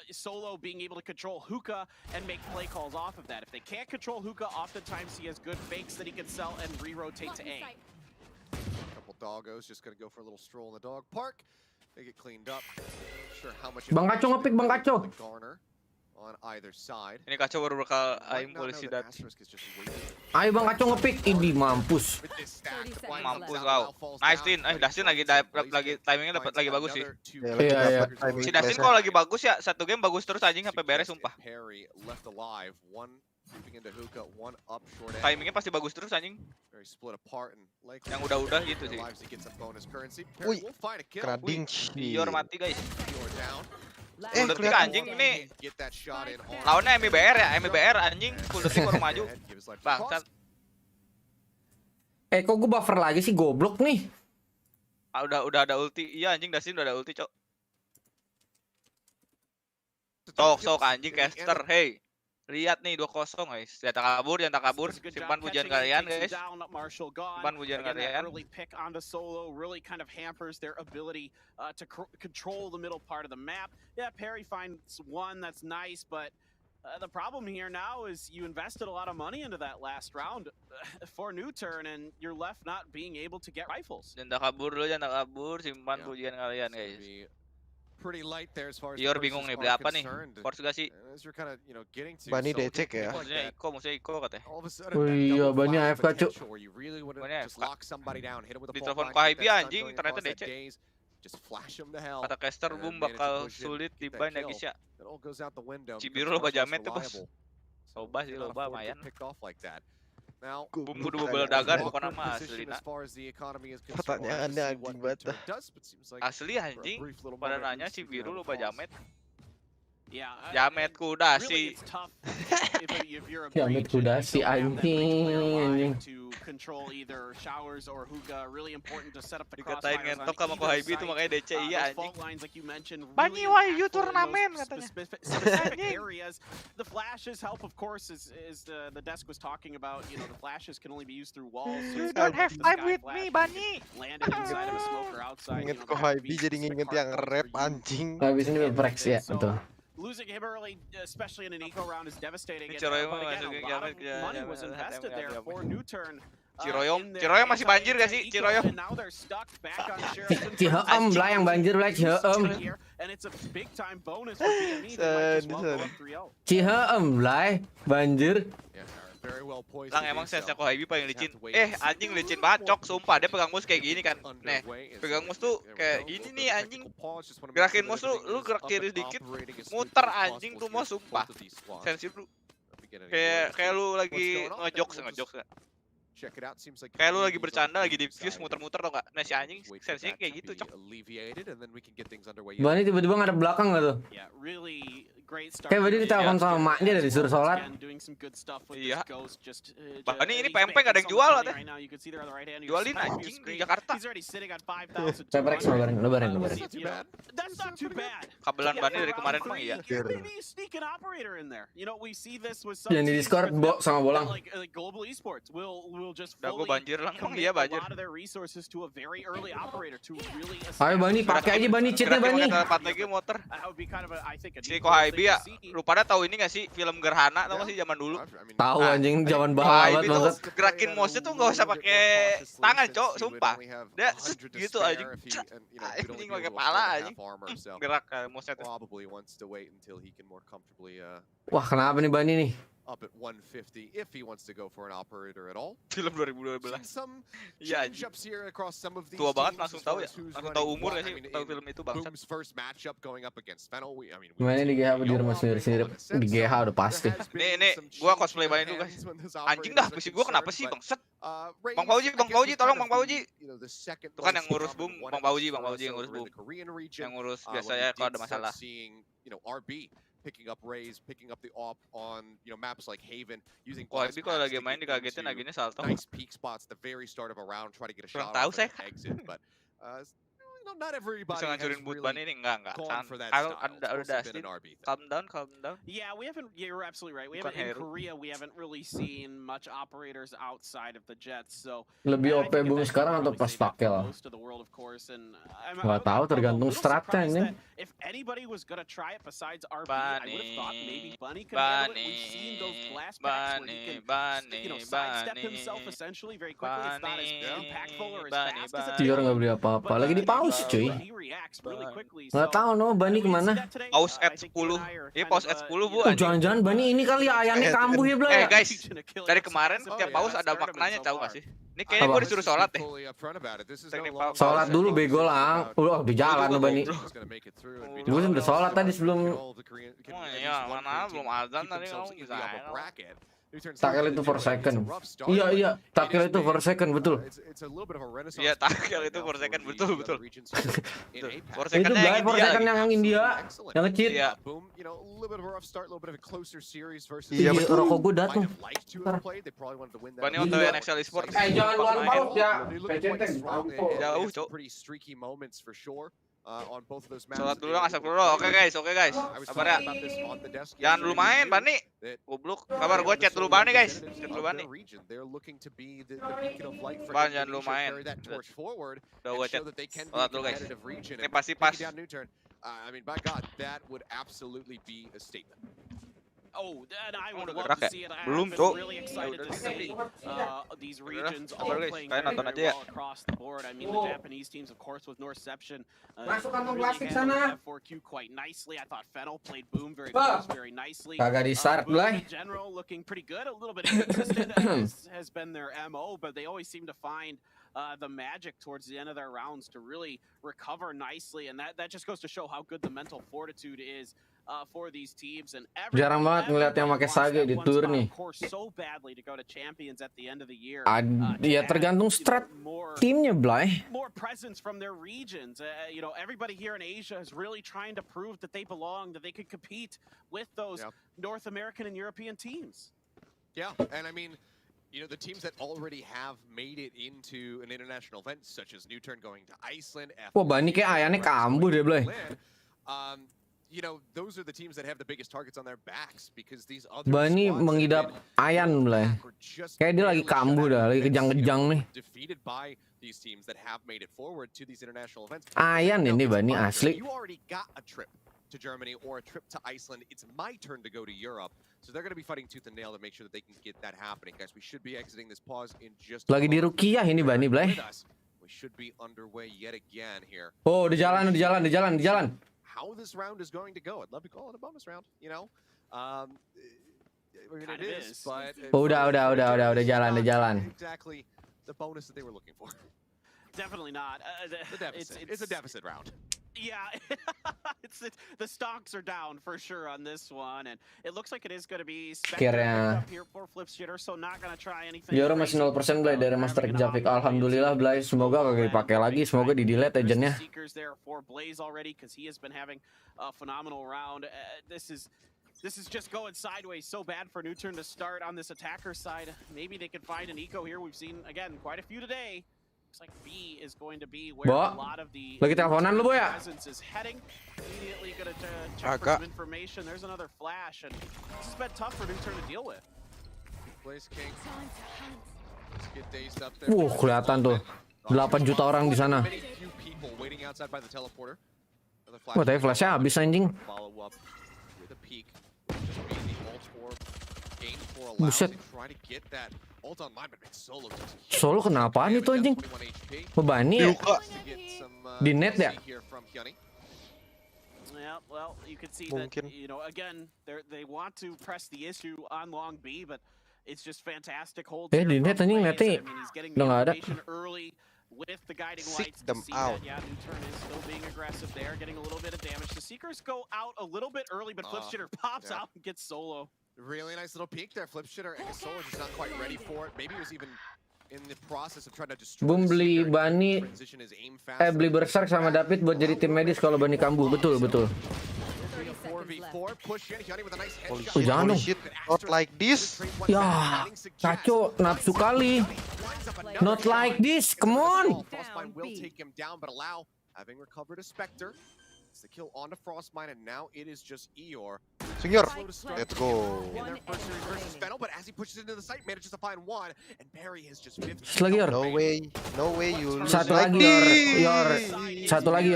Solo being able to control Hookah and make play calls off of that. If they can't control Hookah, oftentimes he has good fakes that he can sell and re-rotate to A. A couple doggos just gonna go for a little stroll in the dog park. They get cleaned up. Sure how much Bang Kaco ngepick Bang Kaco. On either side. Ini Kaco baru bakal aim polisi dat. Ayo Bang Kaco ngepick. Ini mampus. Mampus kau. Nice Tin. Dustin lagi timingnya dapat lagi bagus sih. Iya. Si Dustin kalau lagi bagus ya satu game bagus terus anjing sampai beres sumpah. Timingnya pasti bagus terus anjing. Yang udah gitu sih. Wih, krading. Dior mati guys. Full detik anjing ini. Lawannya MBR ya, MBR anjing. Full detik baru maju. Bangsat. Kok gue buffer lagi sih goblok nih. Udah ada ulti. Iya anjing Dustin udah ada ulti, Cok. Sok anjing caster, hey. Lihat nih 2-0 guys. Jangan tak kabur. Simpan pujian kalian guys. Simpan pujian kalian. Early pick on the solo really kind of hampers their ability to control the middle part of the map. Yeah, Perry finds one, that's nice, but the problem here now is you invested a lot of money into that last round for Nuturn, and you're left not being able to get rifles. Jangan kabur dulu, jangan kabur. Simpan pujian kalian guys. Pretty light there as far as Dior bingung nih beli apa nih? Force gak sih? Bani decek ya. Maksudnya Iko katanya. Oh iya, Bani AFK cuk. Bani AFK. Ditelepon ke HIB anjing, ternyata DC. Kata caster Boom bakal sulit di ban ya guys ya. Cibiru loba jamet tuh bos. Loba sih loba lumayan. Boom kudu bobel dagan pokoknya mah asli nak. Pertanyaannya anjing banget. Asli anjing. Pada nanya Cibiru loba jamet. Jamet kuda sih. Jamet kuda sih anjing. Dikatain ngentok sama Kohaibi itu makanya DC iya anjing. Bani why you turnamen katanya. The flashes help of course is the desk was talking about, you know, the flashes can only be used through walls. You don't have time with me, Bani. Landed inside of a smoker outside. Ingat Kohaibi jadi nginget yang rap anjing. Habis ini Brex ya, betul. Losing him early, especially in an eco round, is devastating. But again, a lot of money was invested there for Nuturn. Ciroyom masih banjir gak sih? Ciroyom. Ciheem lah yang banjir lah Ciheem. Ciheem lah banjir. Lang emang sense-nya Kohaibi paling licin. Anjing licin bacok, sumpah dia pegang mouse kayak gini kan. Nih, pegang mouse tuh kayak gini nih anjing. Gerakin mouse lu gerak kiri dikit, muter anjing tuh mouse sumpah. Sensi lu kayak lu lagi ngejokes. Kayak lu lagi bercanda, lagi diffuse muter-muter tau gak? Nah si anjing sensinya kayak gitu cok. Bani tiba-tiba ngadep belakang gak tuh? Kayak Bani ditelepon sama maknya dari disuruh sholat. Iya. Bani ini PMP gak ada yang jual katanya. Jualin anjing di Jakarta. Peprex lebaran. Kabelan Bani dari kemarin mah iya. Yang di Discord sama Bolang. Udah gue banjir lang, iya banjir. Ayo Bani, pakai aja Bani, cheatnya Bani. Dapat lagi motor. Si Kohaibi ya, lu pada tahu ini gak sih film Gerhana tau gak sih zaman dulu? Tahu anjing zaman banget banget. Gerakin mouse-nya tuh gak usah pakai tangan cok, sumpah. Dia gitu anjing. Anjing pakai pala anjing. Gerak mouse-nya tuh. Wah kenapa nih Bani nih? Up at 150 if he wants to go for an operator at all. Film 2012. Iya, tua banget langsung tahu ya. Langsung tahu umur ya sih, tahu film itu bangsat. Gimana di GH di rumah sendiri-sendiri? Di GH udah pasti. Nih, gua cosplay Bani dulu guys. Anjing dah, PC gua kenapa sih bangsat? Bang Pauji, tolong Bang Pauji. Itu kan yang ngurus Boom, Bang Pauji yang ngurus Boom. Yang ngurus biasanya kalau ada masalah. Picking up Rays, picking up the op on maps like Haven, using. Tapi kalau lagi main dikagetin akhirnya salto. Nice peak spots at the very start of a round, try to get a shot tahu saya. exit, but not everybody bisa ngancurin boot ban ini enggak. Udah calm down. Yeah, you're absolutely right. In Korea we haven't really seen much operators outside of the Jets. So lebih OP Boom sekarang atau pas tackle? Nggak tahu, tergantung stratnya ini. If anybody was gonna try it besides RB, I would have thought maybe Bunny could handle it. We've seen those glass packs where he can sidestep himself essentially very quickly. It's not as impactful or as fast as it Dior nggak beli apa-apa, lagi di pause cuy. Nggak tahu Bani kemana. Pause at 10. Iya pause at 10 bu. Jangan-jangan Bani ini kali ya ayamnya kambuh ya belum? Guys, dari kemarin setiap pause ada maknanya tahu gak sih? Ini kayaknya gue disuruh sholat deh. Sholat dulu bego lang. Di jalan Bani. Gue udah sholat tadi sebelum. Iya, mana belum azan tadi kamu bisa. Tackle itu for second. Iya, tackle itu for second betul. Iya, tackle itu for second betul. For second yang India, yang kecil. Iya. Iya, rokok gue datang. Bani OTW NXL Esports. Jangan luar paus ya. Jauh, cok. on both of those maps. Sholat dulu dong, asap dulu. Oke guys. Sabar ya. Jangan dulu main, Bani. Goblok. Kabar gue chat dulu Bani guys. Chat dulu Bani. Ban jangan dulu main. Udah gue chat. Sholat dulu guys. Ini pasti pas. I mean, by God, that would absolutely be a statement. Oh, and I would love to see it. I'm really excited to see these regions all playing very, very well across the board. I mean, the Japanese teams, of course, with Norception, really handled F4Q quite nicely. I thought Fennel played Boom very close, very nicely. Boom in general looking pretty good, a little bit inconsistent has been their MO, but they always seem to find the magic towards the end of their rounds to really recover nicely, and that just goes to show how good the mental fortitude is for these teams. And jarang banget ngeliat yang pakai Sage di tour nih. Ya tergantung strat timnya, Blay. More presence from their regions. You know, everybody here in Asia is really trying to prove that they belong, that they could compete with those North American and European teams. Yeah, and I mean, you know, the teams that already have made it into an international event, such as Nuturn going to Iceland. Wah, Bani kayak ayahnya kambuh deh, Blay. You know, those are the teams that have the biggest targets on their backs because these other Bani mengidap Ayan, Blay. Kayak dia lagi kambuh dah, lagi kejang-kejang nih. Defeated by these teams that have made it forward to these international events. Ayan ini Bani asli. You already got a trip to Germany or a trip to Iceland. It's my turn to go to Europe. So they're going to be fighting tooth and nail to make sure that they can get that happening. Guys, we should be exiting this pause in just lagi di Rukiah ini Bani, Blay. We should be underway yet again here. Oh, di jalan. How this round is going to go. I'd love to call it a bonus round, you know. It is, but udah jalan. Exactly the bonus that they were looking for. Definitely not. It's a deficit round. Yeah, the stocks are down for sure on this one, and it looks like it is going to be Kira up here for Flip Shitter, so not going to try anything. Euro masih 0% Blay dari Master Javik. Alhamdulillah Blay, semoga kagak dipakai lagi, semoga di delete agentnya. Seekers there for Blaze already because he has been having a phenomenal round. This is just going sideways so bad for Nuturn to start on this attacker side. Maybe they could find an eco here. We've seen again quite a few today. Looks like B is going to be where a lot of the presence is heading. Immediately going to check for some information. There's another flash, and this has been tough for Nuturn to deal with. Blaze King. Let's get dazed up there. Kelihatan tuh 8 juta orang di sana. Wah, tapi flashnya habis anjing. Buset. Solo kenapa nih tuh anjing? Bani ya? Di net ya? Yeah, well, you can see that, you know, again, they want to press the issue on long B, but it's just fantastic holds. Di net anjing netnya udah nggak ada. With the guiding lights to see that, yeah, Nuturn is still being aggressive there, getting a little bit of damage. The Seekers go out a little bit early, but Flip Shitter pops out and gets solo. Really nice little peek there, Flip Shitter, and Solo just not quite ready for it. Maybe he was even in the process of trying to destroy. Boom beli Bani, beli Berserk sama David buat jadi tim medis kalau Bani kambuh, betul. Jangan dong. Not like this. Ya, kacau, nafsu kali. Not like this, come on. Having recovered a Spectre. It's the kill on the Frostmine, and now it is just Eeyore. Senior, let's go. Fennel, but as he pushes into the site, manages to find one, and Barry has just 50. No way you lose. Satu lagi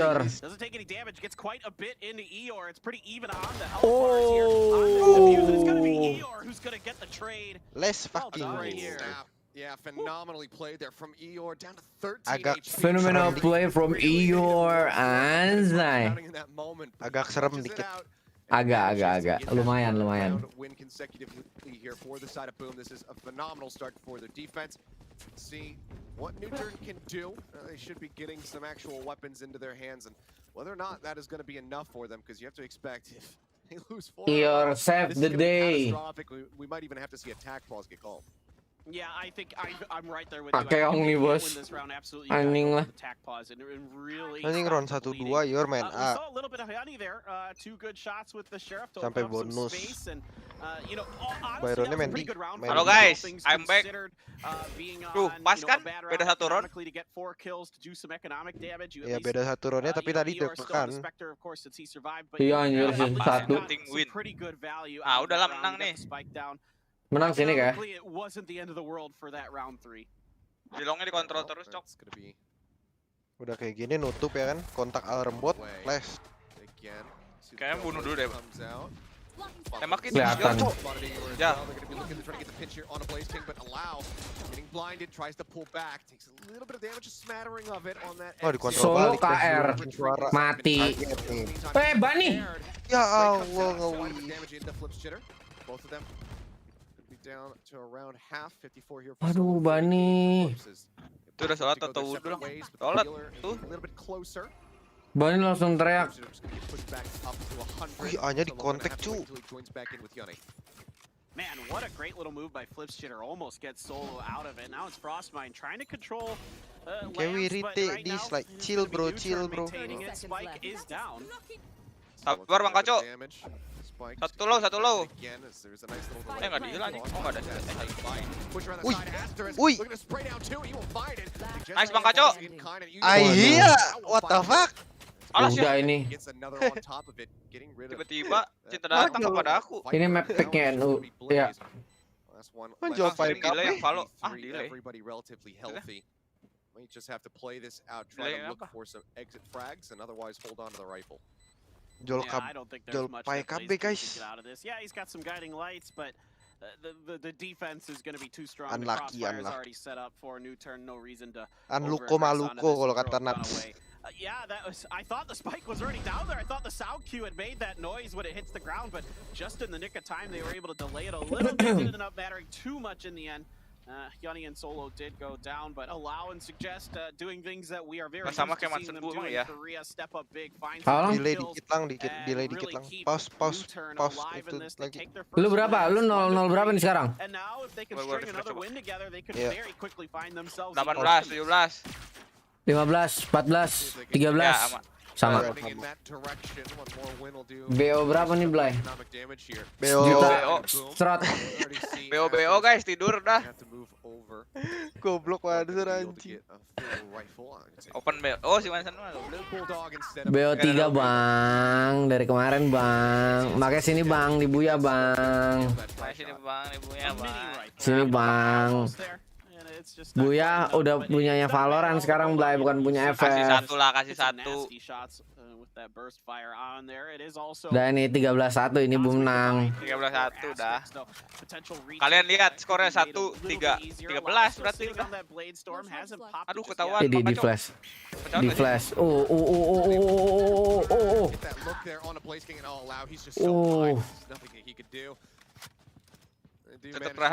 Yor. Doesn't take any damage, gets quite a bit into Eeyore. It's pretty even on the health bars here. It's gonna be Eeyore who's gonna get the trade. Let's fucking right here. Yeah, phenomenally played there from Eeyore down to 13 HP. Phenomenal play from Eeyore, anjay. Agak serem dikit. Agak. Lumayan. Win consecutively here for the side of Boom. This is a phenomenal start for their defense. See what Nuturn can do. They should be getting some actual weapons into their hands, and whether or not that is going to be enough for them, because you have to expect if they lose 4, Eeyore saved the day. We might even have to see attack pause get called. Yeah, I think I'm right there with you. Pakai Ongni bos. Anjing lah. Anjing round 1-2 Eeyore main A. Saw a little bit of honey there. 2 good shots with the sheriff to sampai bonus. Byronnya main di. Halo guys, I'm back. Tuh, pas kan? Beda 1 round. Ya beda 1 roundnya tapi tadi tertekan. Iya anjir sih 1. Win. Ah, udah lah menang nih. Menang sini kayak. Bilongnya dikontrol terus, Cok. Udah kayak gini nutup ya kan, kontak alarm bot, flash. Kayaknya bunuh dulu deh. Tembakin kelihatan. Ya. Oh, dikontrol Solo balik. KR mati. Bani. Ya Allah, ngawin. Aduh, Bani. Itu udah sholat atau wudhu lah. Sholat tuh. Bani langsung teriak. Wih, A-nya di kontak cu. Man, what a great little move by Flipshitter. Almost gets Solo out of it. Now it's Frostmine trying to control. Can we retake this? Like chill bro, chill bro. Spike is down. Sabar Bang Kaco. Satu low. Nggak deal anjing. Oh nggak ada. Wih. Nice Bang Kaco. Iya, what the fuck? Alas ya. Udah ini. Tiba-tiba cinta datang kepada aku. Ini map picknya NU. Ya. Menjual file delay yang follow. Delay. We just have to play this out, try to look for some exit frags, and otherwise hold on to the rifle. Jual pakai KB guys. Yeah, he's got some guiding lights, but the defense is going to be too strong. Unlucky, the crossfire is already set up for Nuturn. No reason to. Unluko maluko kalau kata Nats. Yeah, that was. I thought the spike was already down there. I thought the sound cue had made that noise when it hits the ground, but just in the nick of time, they were able to delay it a little bit. It ended up mattering too much in the end. Yoni and Solo did go down, but allow and suggest doing things that we are very used to seeing them doing. Korea step up big, find some delay dikit lang. Pause itu lagi. Lu berapa? Lu 0 berapa nih sekarang? 18, 15, 14, 13. Sama. BO berapa nih, Blay? BO Strat. BO guys, tidur dah. Goblok banget anjing. Open BO. Oh, si Mansen mah. BO 3, Bang. Dari kemarin, Bang. Makanya sini, Bang, di Buya, Bang. Sini, Bang. Buya udah punyanya Valorant sekarang, Blay, bukan punya FF. Kasih satu. Udah ini 13-1, ini Boom menang. 13-1 dah. Kalian lihat skornya 1-3. 13 berarti udah. Aduh, ketahuan. Di flash. Di flash.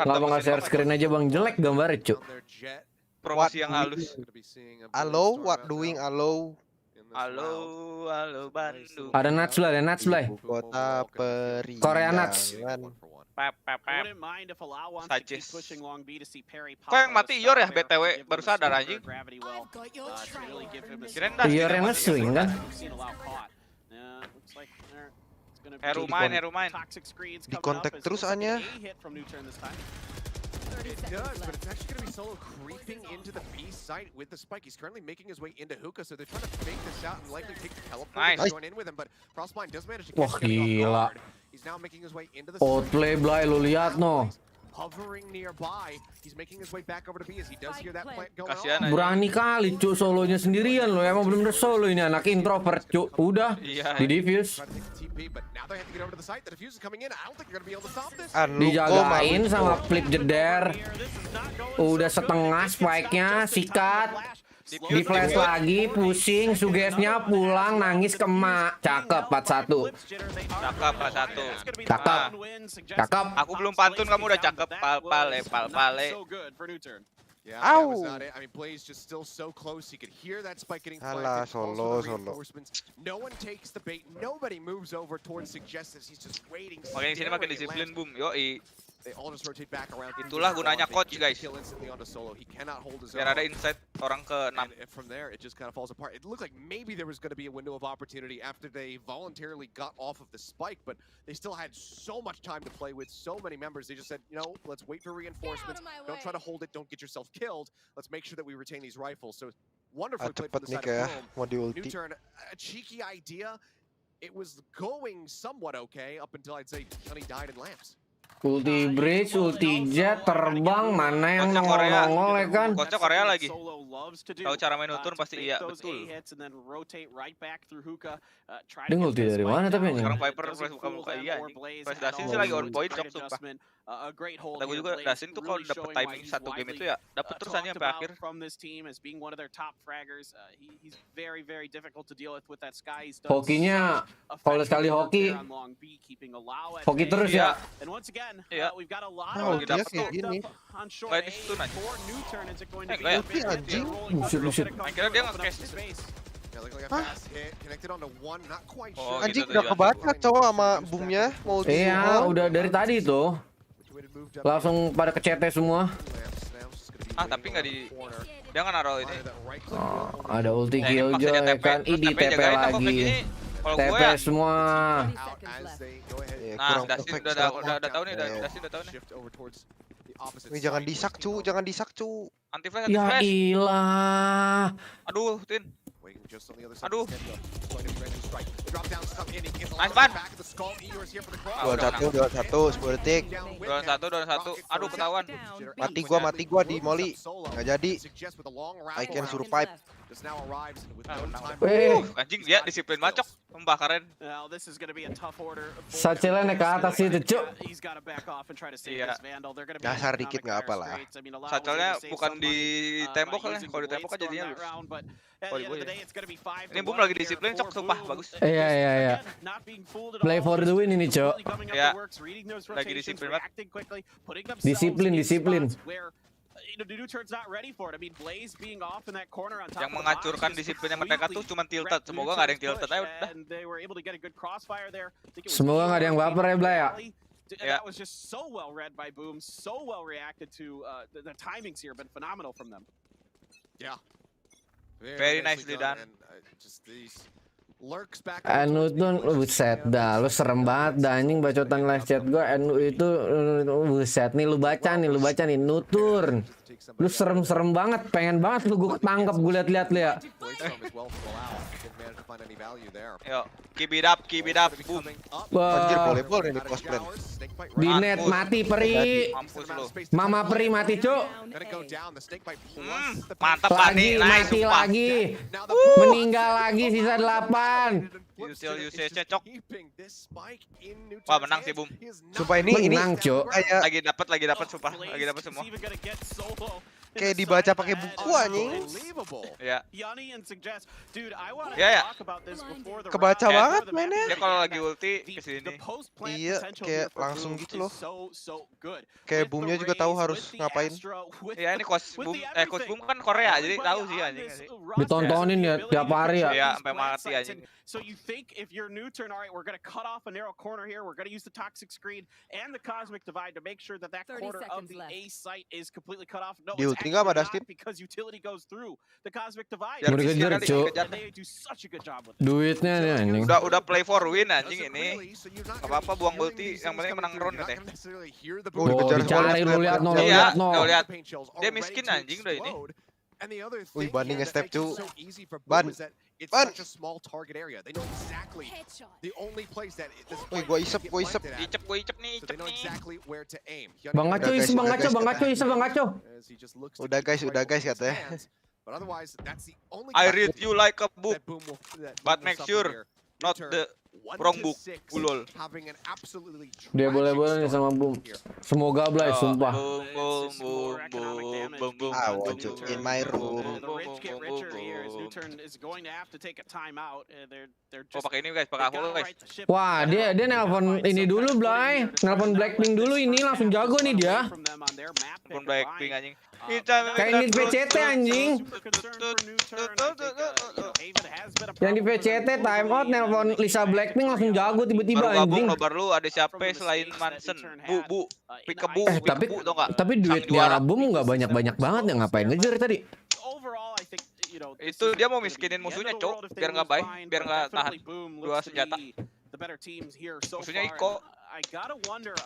Lama nggak share screen aja Bang, jelek gambarnya cuk. Promosi yang halus. Halo, what doing? Halo Bandung. Ada Nats Blay. Kota peri. Korea Nats. Sajes. Kok yang mati Yor ya BTW? Baru sadar anjing. Kirain dah. Yor yang nge-swing kan? Heru main. Di kontak terus A-nya. It does, but it's actually going to be Solo creeping into the B site with the spike. He's currently making his way into hookah, so they're trying to fake this out and likely take the teleport and join in with him. But Frostmine does manage to catch him off guard. He's now making his way into the outplay Blay, lu lihat no. Hovering nearby, he's making his way back over to B as he does hear that plant going on. Berani kali cuk solonya sendirian loh, emang bener-bener solo ini anak introvert cuk. Udah di diffuse. Dijagain sama flip jeder. Udah setengah spike-nya, sikat. Di flash lagi, pusing, sugesnya pulang, nangis ke emak. Cakep, 4-1. Cakep. Aku belum pantun, kamu udah cakep. Pale. Au. Alah, Solo. Makin sini makin disiplin, Boom. Yoi. Itulah gunanya coach, guys. Biar ada insight orang ke 6. And from there, it just kind of falls apart. It looked like maybe there was going to be a window of opportunity after they voluntarily got off of the spike, but they still had so much time to play with, so many members. They just said, you know, let's wait for reinforcements. Don't try to hold it. Don't get yourself killed. Let's make sure that we retain these rifles. So wonderfully played from the side of Boom. Nuturn, a cheeky idea. It was going somewhat okay up until I'd say Johnny died in lamps. Ulti bridge, ulti jet, terbang, mana yang nongol-nongol ya kan? Kocok Korea lagi. Tahu cara main Nuturn pasti iya, betul. Dia ulti dari mana tapi anjing? Sekarang Viper flash buka iya anjing. Flash Dasin sih lagi on point, cok sumpah. Kata gue juga Dasin tuh kalau dapet timing satu game itu ya dapet terus aja sampai akhir. Hokinya kalau sekali hoki terus ya. Iya. Oh, dia kayak gini. Nggak di stun aja. Nggak ya? Anjing. Buset. Akhirnya dia nge-cash. Anjing udah kebaca cowok sama boomnya. Iya, udah dari tadi tuh. Langsung pada ke CT semua. Tapi nggak di... Dia nggak naruh ini. Ada ulti Killjoy kan. Ini TP lagi. TP semua. Nah, Dasin udah tahu nih, Dasin udah tahu nih. Wih, jangan disak cu. Anti flash. Ya ilah. Aduh, Tin. Aduh. Nice ban. 21, 10 detik. 21. Aduh, ketahuan. Mati gua di molly. Nggak jadi. I can survive. Anjing dia disiplin macok. Pembakaran. Sacelnya ke atas itu, Cuk. Iya. Dasar dikit nggak apa lah. Sacelnya bukan di tembok kan? Kalau di tembok kan jadinya lurus. Ini Boom lagi disiplin, Cok, sumpah bagus. Iya. Play for the win ini, Cok. Iya. Lagi disiplin banget. Disiplin. Yang menghancurkan disiplinnya mereka tuh cuma tilted. Semoga nggak ada yang tilted aja udah. Semoga nggak ada yang baper ya, Blay ya. That was just so well read by Boom, so well reacted to the timings here, been phenomenal from them. Yeah. Very nicely done. Anu tuh buset dah, lu serem banget dah anjing bacotan live chat gua. Anu itu buset nih lu baca nih Nuturn. Lu serem banget, pengen banget lu gua ketangkep gua lihat-lihat lu ya. Yo, keep it up, boom. Anjir, boleh di post plan. Di net mati peri. Mama peri mati, Cuk. Mantap lagi, mati lagi. Meninggal lagi sisa 8. Usage cocok. Wah, menang sih, Boom. Sumpah ini menang, Cuk. Lagi dapat sumpah. Lagi dapat semua. Kayak dibaca pakai buku anjing. Ya. Kebaca banget mainnya. Dia kalau lagi ulti kesini. Iya, kayak langsung gitu loh. Kayak Boomnya juga tahu harus ngapain. Iya, ini coach Boom kan Korea, jadi tahu sih anjing. Ditontonin ya tiap hari ya. Iya, sampai mati anjing. So you think if you're Nuturn, all right, we're going to cut off a narrow corner here. We're going to use the toxic screen and the cosmic divide to make sure that corner of the A site is completely cut off. No, it's actually not because utility goes through the cosmic divide. They do such a good job with it. Duitnya nih anjing. Udah play for win anjing ini. Enggak apa-apa buang ulti, yang penting menang round ya teh. Dicari lu lihat no. Lihat. Dia miskin anjing udah ini. Wih, banding step 2. It's such a small target area. They know exactly the only place that this. Wih, gua isep nih, They know exactly where to aim. Bang Ngaco. Udah guys katanya. But otherwise, that's the only. I read you like a book, but make sure not the wrong book. Ulol. Dia boleh nih sama Boom. Semoga Blay, sumpah. Boom. I want you in my room. Oh, pakai ini guys, pakai aku guys. Wah, dia nelpon ini dulu Blay. Nelpon Blackpink dulu ini langsung jago nih dia. Nelpon Blackpink anjing. Kayak ini PCT anjing. Yang di VCT time out nelpon Lisa Blackpink langsung jago tiba-tiba anjing. Baru lu ada siapa selain Mansen? Bu. Pikabu. Tapi duitnya Boom nggak banyak-banyak banget ya, ngapain ngejar tadi? Itu dia mau miskinin musuhnya, Cok, biar nggak baik, biar nggak tahan 2 senjata. Musuhnya Iko.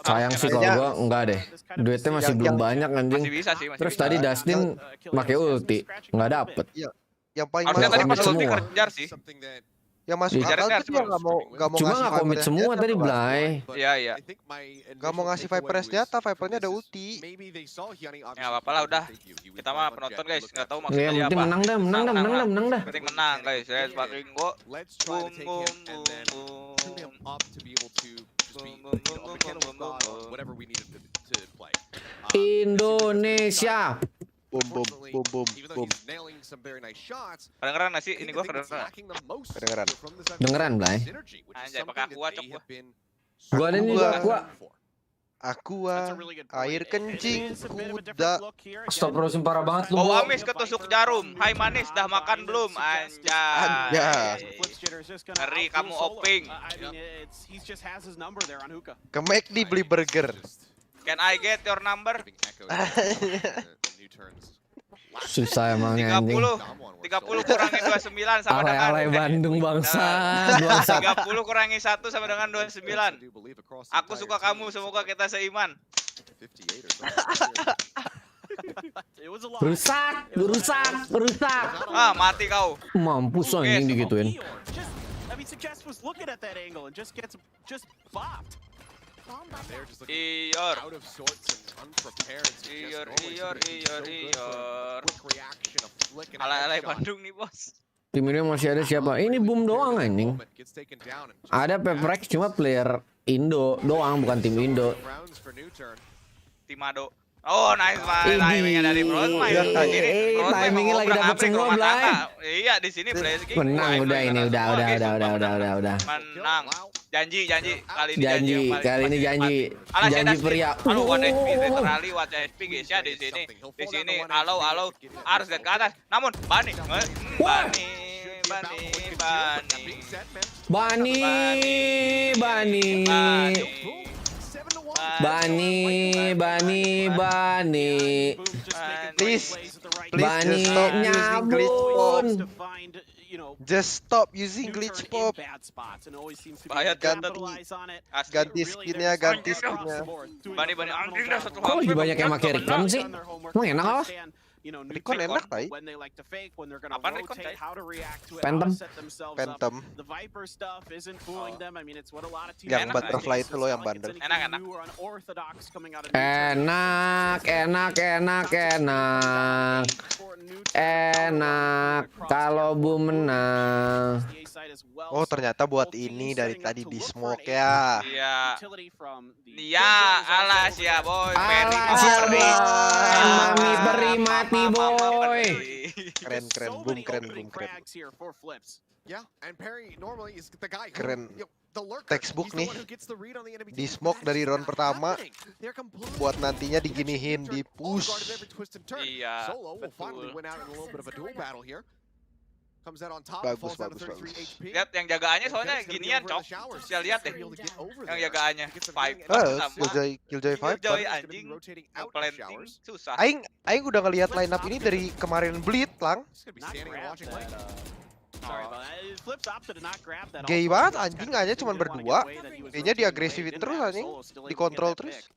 Sayang sih kalau gua enggak deh. Duitnya masih belum banyak anjing. Masih bisa sih. Terus tadi Dustin pakai ulti, nggak dapet. Yang paling harusnya tadi pas ulti semua. kejar sih. Yang masuk akal tuh dia nggak mau cuma nggak komit semua tadi Blay. Iya. Nggak mau ngasih Viper senjata, Vipernya ada ulti. Ya apa lah udah. Kita mah penonton guys, nggak tahu maksudnya apa. Penting menang dah. Penting menang guys. Saya sebagai Ringo. Indonesia. Boom. Kedengeran nggak sih? Ini gua kedengeran. Dengeran Blay. Anjay pakai aqua cok gua. Gua ada nih Aqua, air kencing, kuda. Astagfirullahaladzim parah banget lu. Oh amis ketusuk jarum. Hai manis, dah makan belum? Anjay. Ngeri kamu oping. Ke McD beli burger. Can I get your number? Susah emang anjing. 30 kurangi 29 sama dengan alay Bandung bangsa. 30 kurangi 1 sama dengan 29. Aku suka kamu, semoga kita seiman. Rusak. Ah, mati kau. Mampus anjing digituin. Iyor. Alay Bandung nih bos. Tim ini masih ada siapa? Ini Boom doang anjing. Ada Peprex cuma player Indo doang, bukan tim Indo. Timado. Oh nice banget timingnya dari Bros. Timingnya lagi dapat semua Blay. Iya di sini Blay. Menang udah ini udah. Menang. Janji kali ini janji pria. Halo One HP literally Watch HP guys ya di sini. Halo harus lihat ke atas. Namun Bani. Please nyabun. Just stop using glitch pop. Ganti skinnya. Bani anjing dah satu. Kok lebih banyak yang pakai recon sih? Emang enak apa? Recon enak tay. Apa recon tay? Phantom. Yang butterfly itu loh yang bandel. Enak kalau Boom menang. Oh ternyata buat ini dari tadi di smoke ya. Iya, alas ya boy. Mami peri mati boy. Keren. Keren. Textbook nih. Di smoke dari round pertama. Buat nantinya diginihin di push. Iya, Bagus. Lihat yang jagaannya soalnya ginian cok. Saya lihat deh. Yang jagaannya 5 Killjoy 5. Killjoy anjing. Planting susah. Aing udah ngelihat line up ini dari kemarin Bleed lang. Gay banget anjing aja cuman berdua. Kayaknya diagresifin terus anjing. Dikontrol terus.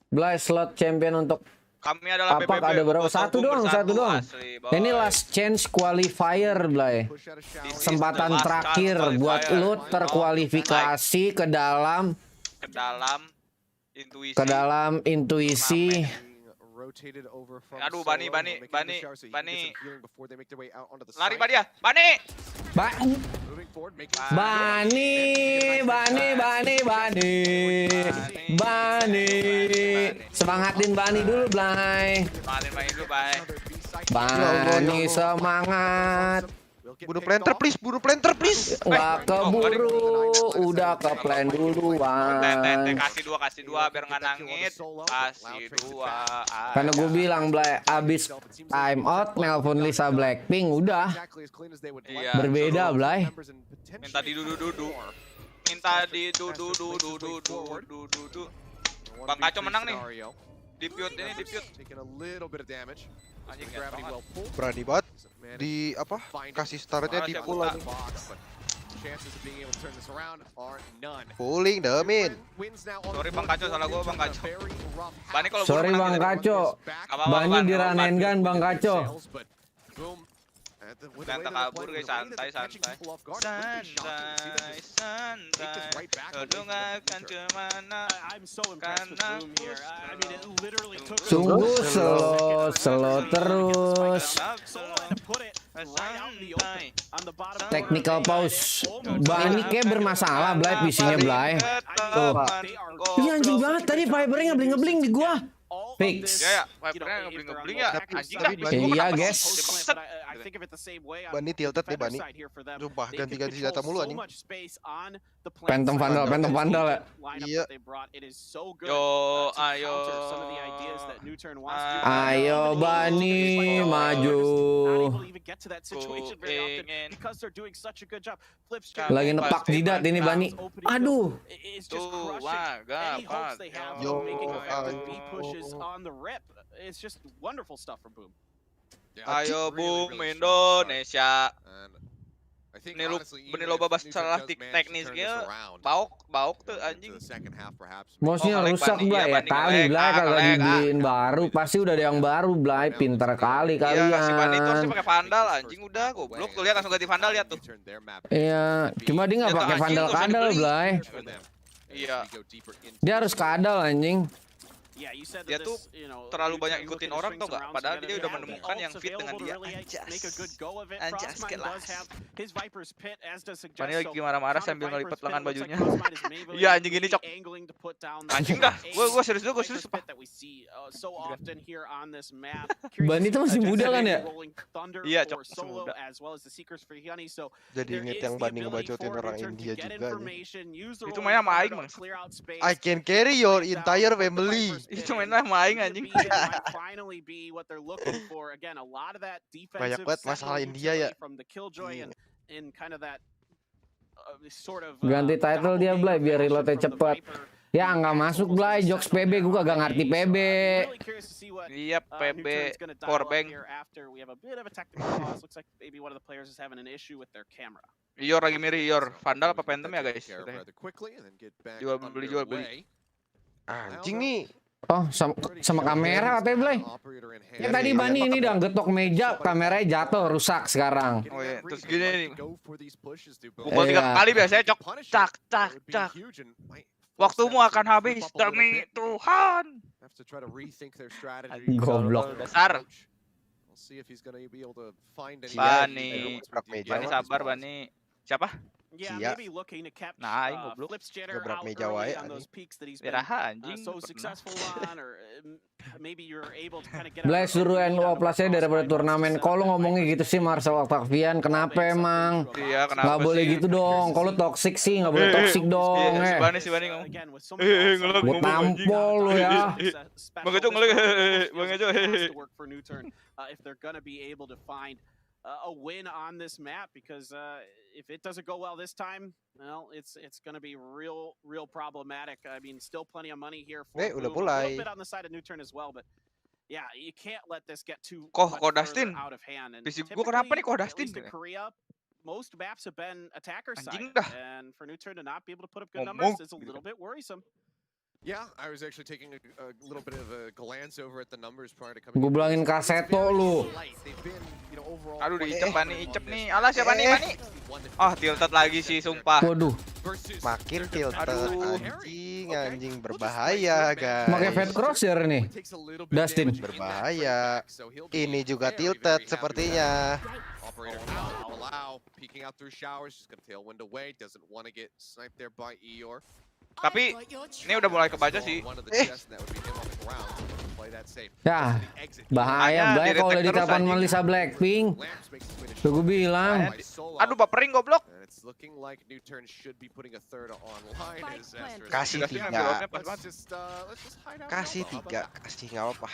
Blay slot champion untuk kami adalah Apac ada berapa? Satu doang. Ini last chance qualifier, Blay. Kesempatan terakhir buat lu terkualifikasi ke dalam intuisi. Aduh, Bani. Lari dia. Bani. Semangatin Bani dulu, Blay. Bani semangat. Bunuh planter please, bunuh planter please. Nggak keburu, udah ke plan duluan. Kasih dua biar nggak nangis. Kasih dua. Karena gue bilang abis time out nelpon Lisa Blackpink udah. Iya. Berbeda Blay. Minta didudu. Bang Kaco menang nih. Dipute. Berani banget di apa? Kasih startnya di pull aja. Pulling Damin. Sorry Bang Kaco, salah gua Bang Kaco. Bani kalau sorry Bang Kaco. Bani diranen kan Bang Kaco. Tenta kabur guys, santai. Gedung akan kemana? Sungguh slow terus. Technical pause. Bani kayak bermasalah Blay, PC-nya Blay. Tuh. Iya anjing banget tadi fibernya ngebling-ngebling di gua. Fix. Ya, fibernya ngebling-ngebling ya. Anjing dah. Iya guys. Bani tilted nih Bani. Sumpah ganti-ganti senjata mulu anjing. Phantom Vandal ya. Iya. Ayo Bani maju. Lagi nepak jidat ini Bani. Aduh. Ayo Boom Indonesia. Ini loba masalah teknisnya. Bauk tuh anjing. Mouse-nya rusak Blay ya kali Blay kalau dibeliin baru pasti udah ada yang baru Blay, pinter kali kalian. Iya, si Bani itu harusnya pakai vandal anjing udah goblok tuh lihat langsung ganti vandal lihat tuh. Iya, cuma dia nggak pakai vandal Blay. Iya. Dia harus kadal anjing. Dia tuh terlalu banyak ikutin orang tau gak? Padahal dia udah menemukan yang fit dengan dia. Anjas kelas. Bani lagi marah-marah sambil ngelipat lengan bajunya. Iya anjing ini cok. Anjing dah. Gue serius dulu, gue serius. Bani itu masih muda kan ya? Iya cok, masih muda. Jadi inget yang Bani ngebacotin orang India juga nih. Itu mainnya sama Aing bang. I can carry your entire family. Itu mainnya sama Aing anjing. Banyak banget masalah India ya. Ganti title dia Blay biar reloadnya cepet. Ya nggak masuk Blay, jokes PB gue kagak ngerti PB. Iya PB core bank. Ior lagi mirip Ior, vandal apa phantom ya guys? Jual beli. Anjing nih. Oh sama kamera katanya Blay. Ya tadi Bani ini udah getok meja, kameranya jatuh rusak sekarang. Oh iya, terus gini nih. Pukul 3 kali biasanya cok. Cak. Waktumu akan habis demi Tuhan. Goblok dasar. Bani sabar Bani. Siapa? Sia. Nah, aing goblok. Gebrak meja wae anjing. Biraha anjing. Blay suruh NO plusnya daripada turnamen. Kalau ngomongnya gitu sih Marcel Octavian, kenapa emang? Iya, kenapa nggak boleh gitu dong. Kalau toxic sih nggak boleh toxic dong. Si Bani ngomong. Gue tampol lu ya. Bang Ejo ngelag. Bang Ejo. A win on this map because if it doesn't go well this time, well, it's going to be real problematic. I mean, still plenty of money here for a little bit on the side of Nuturn as well, but yeah, you can't let this get too much out of hand. And typically, Korea, most maps have been attacker side, and for Nuturn to not be able to put up good numbers is a little bit worrisome. Yeah, I was actually taking a little bit of a glance over at the numbers prior to coming. Gue bilangin kaseto lu. Aduh diicep Bani, icep nih. Alah siapa nih Bani? Ah, tilted lagi sih sumpah. Waduh. Makin tilted anjing berbahaya guys. Pakai fat crosshair nih. Dustin berbahaya. Ini juga tilted sepertinya. Tapi ini udah mulai kebaca sih. Ya, bahaya Blay kalau udah ditelepon sama Lisa Blackpink. Tuh gue bilang. Aduh, bapering goblok. Kasih 3. Kasih 3, kasih nggak apa-apa.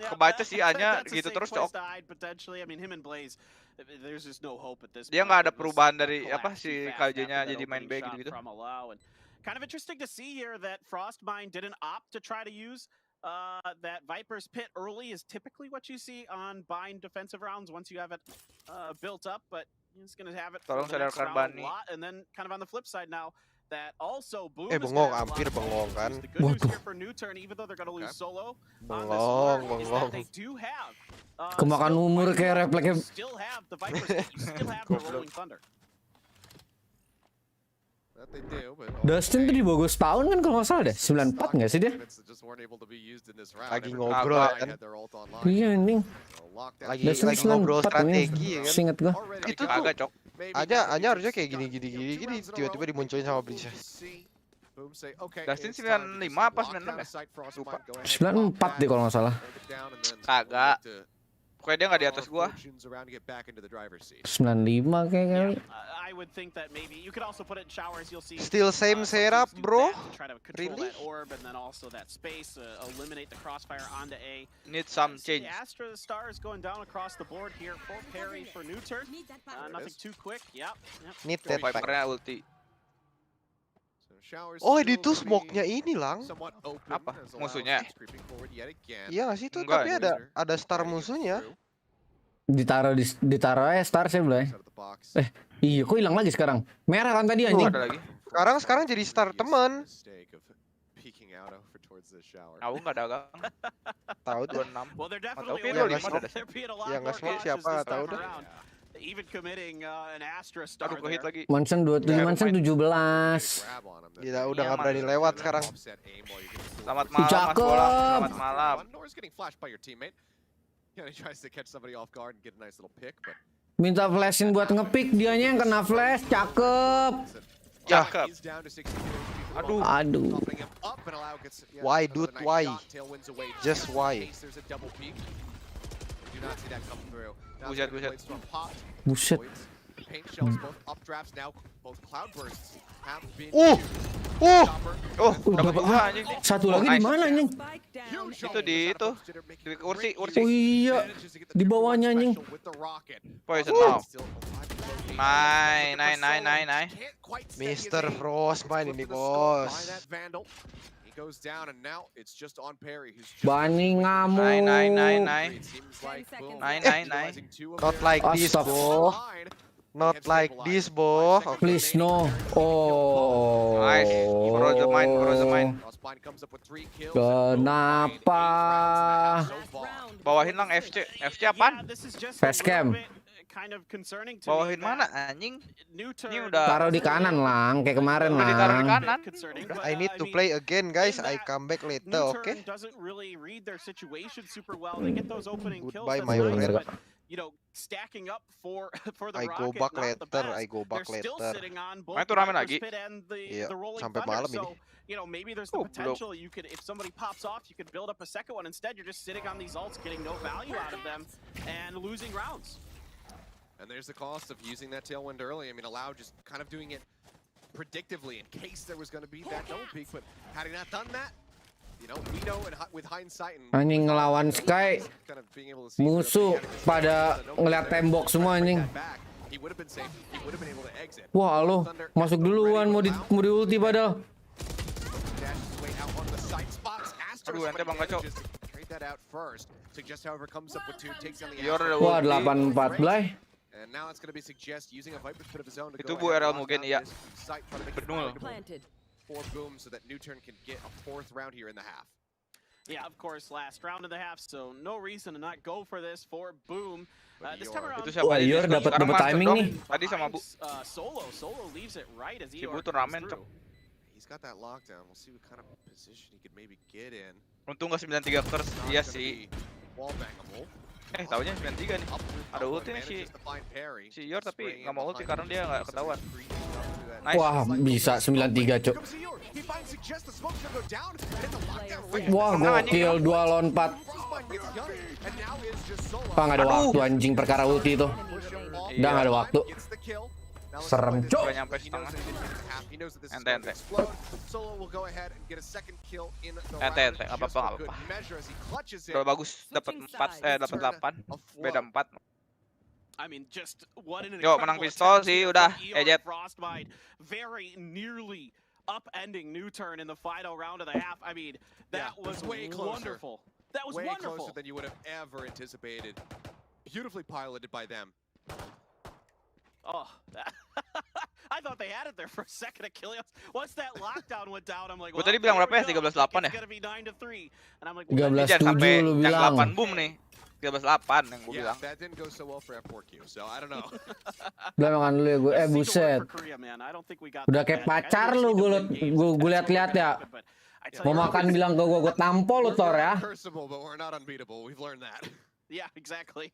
Kebaca sih hanya gitu terus, Cok. Dia nggak ada perubahan dari apa si KJ-nya jadi main B gitu-gitu. Kind of interesting to see here that Frostbind didn't opt to try to use that Viper's Pit early is typically what you see on bind defensive rounds once you have it built up, but he's going to have it for the next round a lot. And then kind of on the flip side now, that also Boom is bengong, hampir bengong kan. The good news here for Nuturn, even though they're going to lose solo on this order, is that they do have kemakan umur kayak refleksnya. Still have the Viper's Pit, you still have the Rolling Thunder. Dustin tuh di bawah gue setahun kan kalau nggak salah deh, 94 nggak sih dia? Lagi ngobrol kan? Iya anjing. Lagi ngobrol strategi ya kan? Ingat gue. Itu tuh agak Cok. Aja harusnya kayak gini tiba-tiba dimunculin sama Blitz. Dustin 95 apa 96 ya? Lupa. 94 deh kalau nggak salah. Kagak. Pokoknya dia nggak di atas gua. 95 kayaknya. Still same setup, bro. Really? Need some change. Astra the Star is going down across the board here for Perry for Nuturn. Nothing too quick. Yep. Need that pack. Vipernya ulti. Oh, itu smoke-nya ini lang. Apa? Musuhnya? Iya nggak sih itu, tapi ada star musuhnya. Ditaruh ya star sih Blay. Iya, kok hilang lagi sekarang? Merah kan tadi anjing. Ada lagi. Sekarang jadi star teman. Aku nggak dagang. Tahu tuh. 26. Atau yang nggak smoke siapa tahu deh. Even committing an Astra Star. Aduh, hit lagi. Mansen 27, Mansen 17. Gila, udah nggak berani lewat sekarang. Selamat malam, Mas Bola. Selamat malam. Minta flashin buat ngepick, dianya yang kena flash, cakep. Cakep. Aduh. Why dude, why? Just why? Buset. Dapat gua anjing. Satu lagi di mana anjing? Itu di kursi. Oh iya, di bawahnya anjing. Poison now. Nine. Mr. Frostbind ini bos. Bani ngamuk. Nine. Not like this, bro. Not like this, bro. Please no. Oh. Nice. Cross the mine. Kenapa? Bawahin lang FC. FC apaan? Facecam. Bawahin mana anjing? Ini udah taruh di kanan lang, kayak kemarin lang. Ditaruh di kanan. I need to play again, guys. I come back later, okay? Goodbye, my friend. I go back later. Main tuh rame lagi. Iya, sampai malam ini. Maybe there's the potential you could, if somebody pops off, you could build up a second one. Instead, you're just sitting on these ults, getting no value out of them, and losing rounds. And there's the cost of using that tailwind early. I mean, Allow just kind of doing it predictively in case there was going to be that double peak. But had he not done that, you know, we know with hindsight. Anjing ngelawan Sky, musuh pada ngeliat tembok semua anjing. Wah lo, masuk duluan mau di ulti padahal. Aduh, ente bang kacau. Wah 8-4 Blay. Itu Bu RL Mugen iya. Benul. Yeah, of course, last round of the half, so no reason to not go for this for Boom. This time around, wah Yor dapat timing nih. Tadi sama Bu. Solo leaves it right as Si Bu tuh ramen cok. He's got that lockdown. We'll see what kind of position he could maybe get in. Untung nggak 93 curse. Iya sih. Taunya 93 nih. Ada ulti nih si Yor tapi nggak mau ulti karena dia nggak ketahuan. Wah, bisa 93, Cuk. Wah, gokil 2 lawan 4. Pak, nggak ada waktu anjing perkara ulti itu. Udah nggak ada waktu. Serem, Cuk. Udah nyampe setengah. Ente. Ente, nggak apa-apa. Udah bagus, dapat 8. Beda 4. Yo, menang pistol sih, udah. Ejet. Very nearly upending Nuturn in the final round of the half. I mean, that was way wonderful. That was way wonderful. Closer than you would have ever anticipated. Beautifully piloted by them. Oh, I thought they had it there for a second. Achilles. Once that lockdown went down, I'm like, Gue tadi bilang berapa ya? 13-8 ya? 13-7 lu bilang. 8 boom nih. 13-8 yang gue bilang. That didn't go so well for F4Q, so I don't know. Belakangan dulu ya gue, buset. Udah kayak pacar lu, gue liat-liat ya. Mau makan bilang gue tampol lu, Thor ya. Yeah, exactly.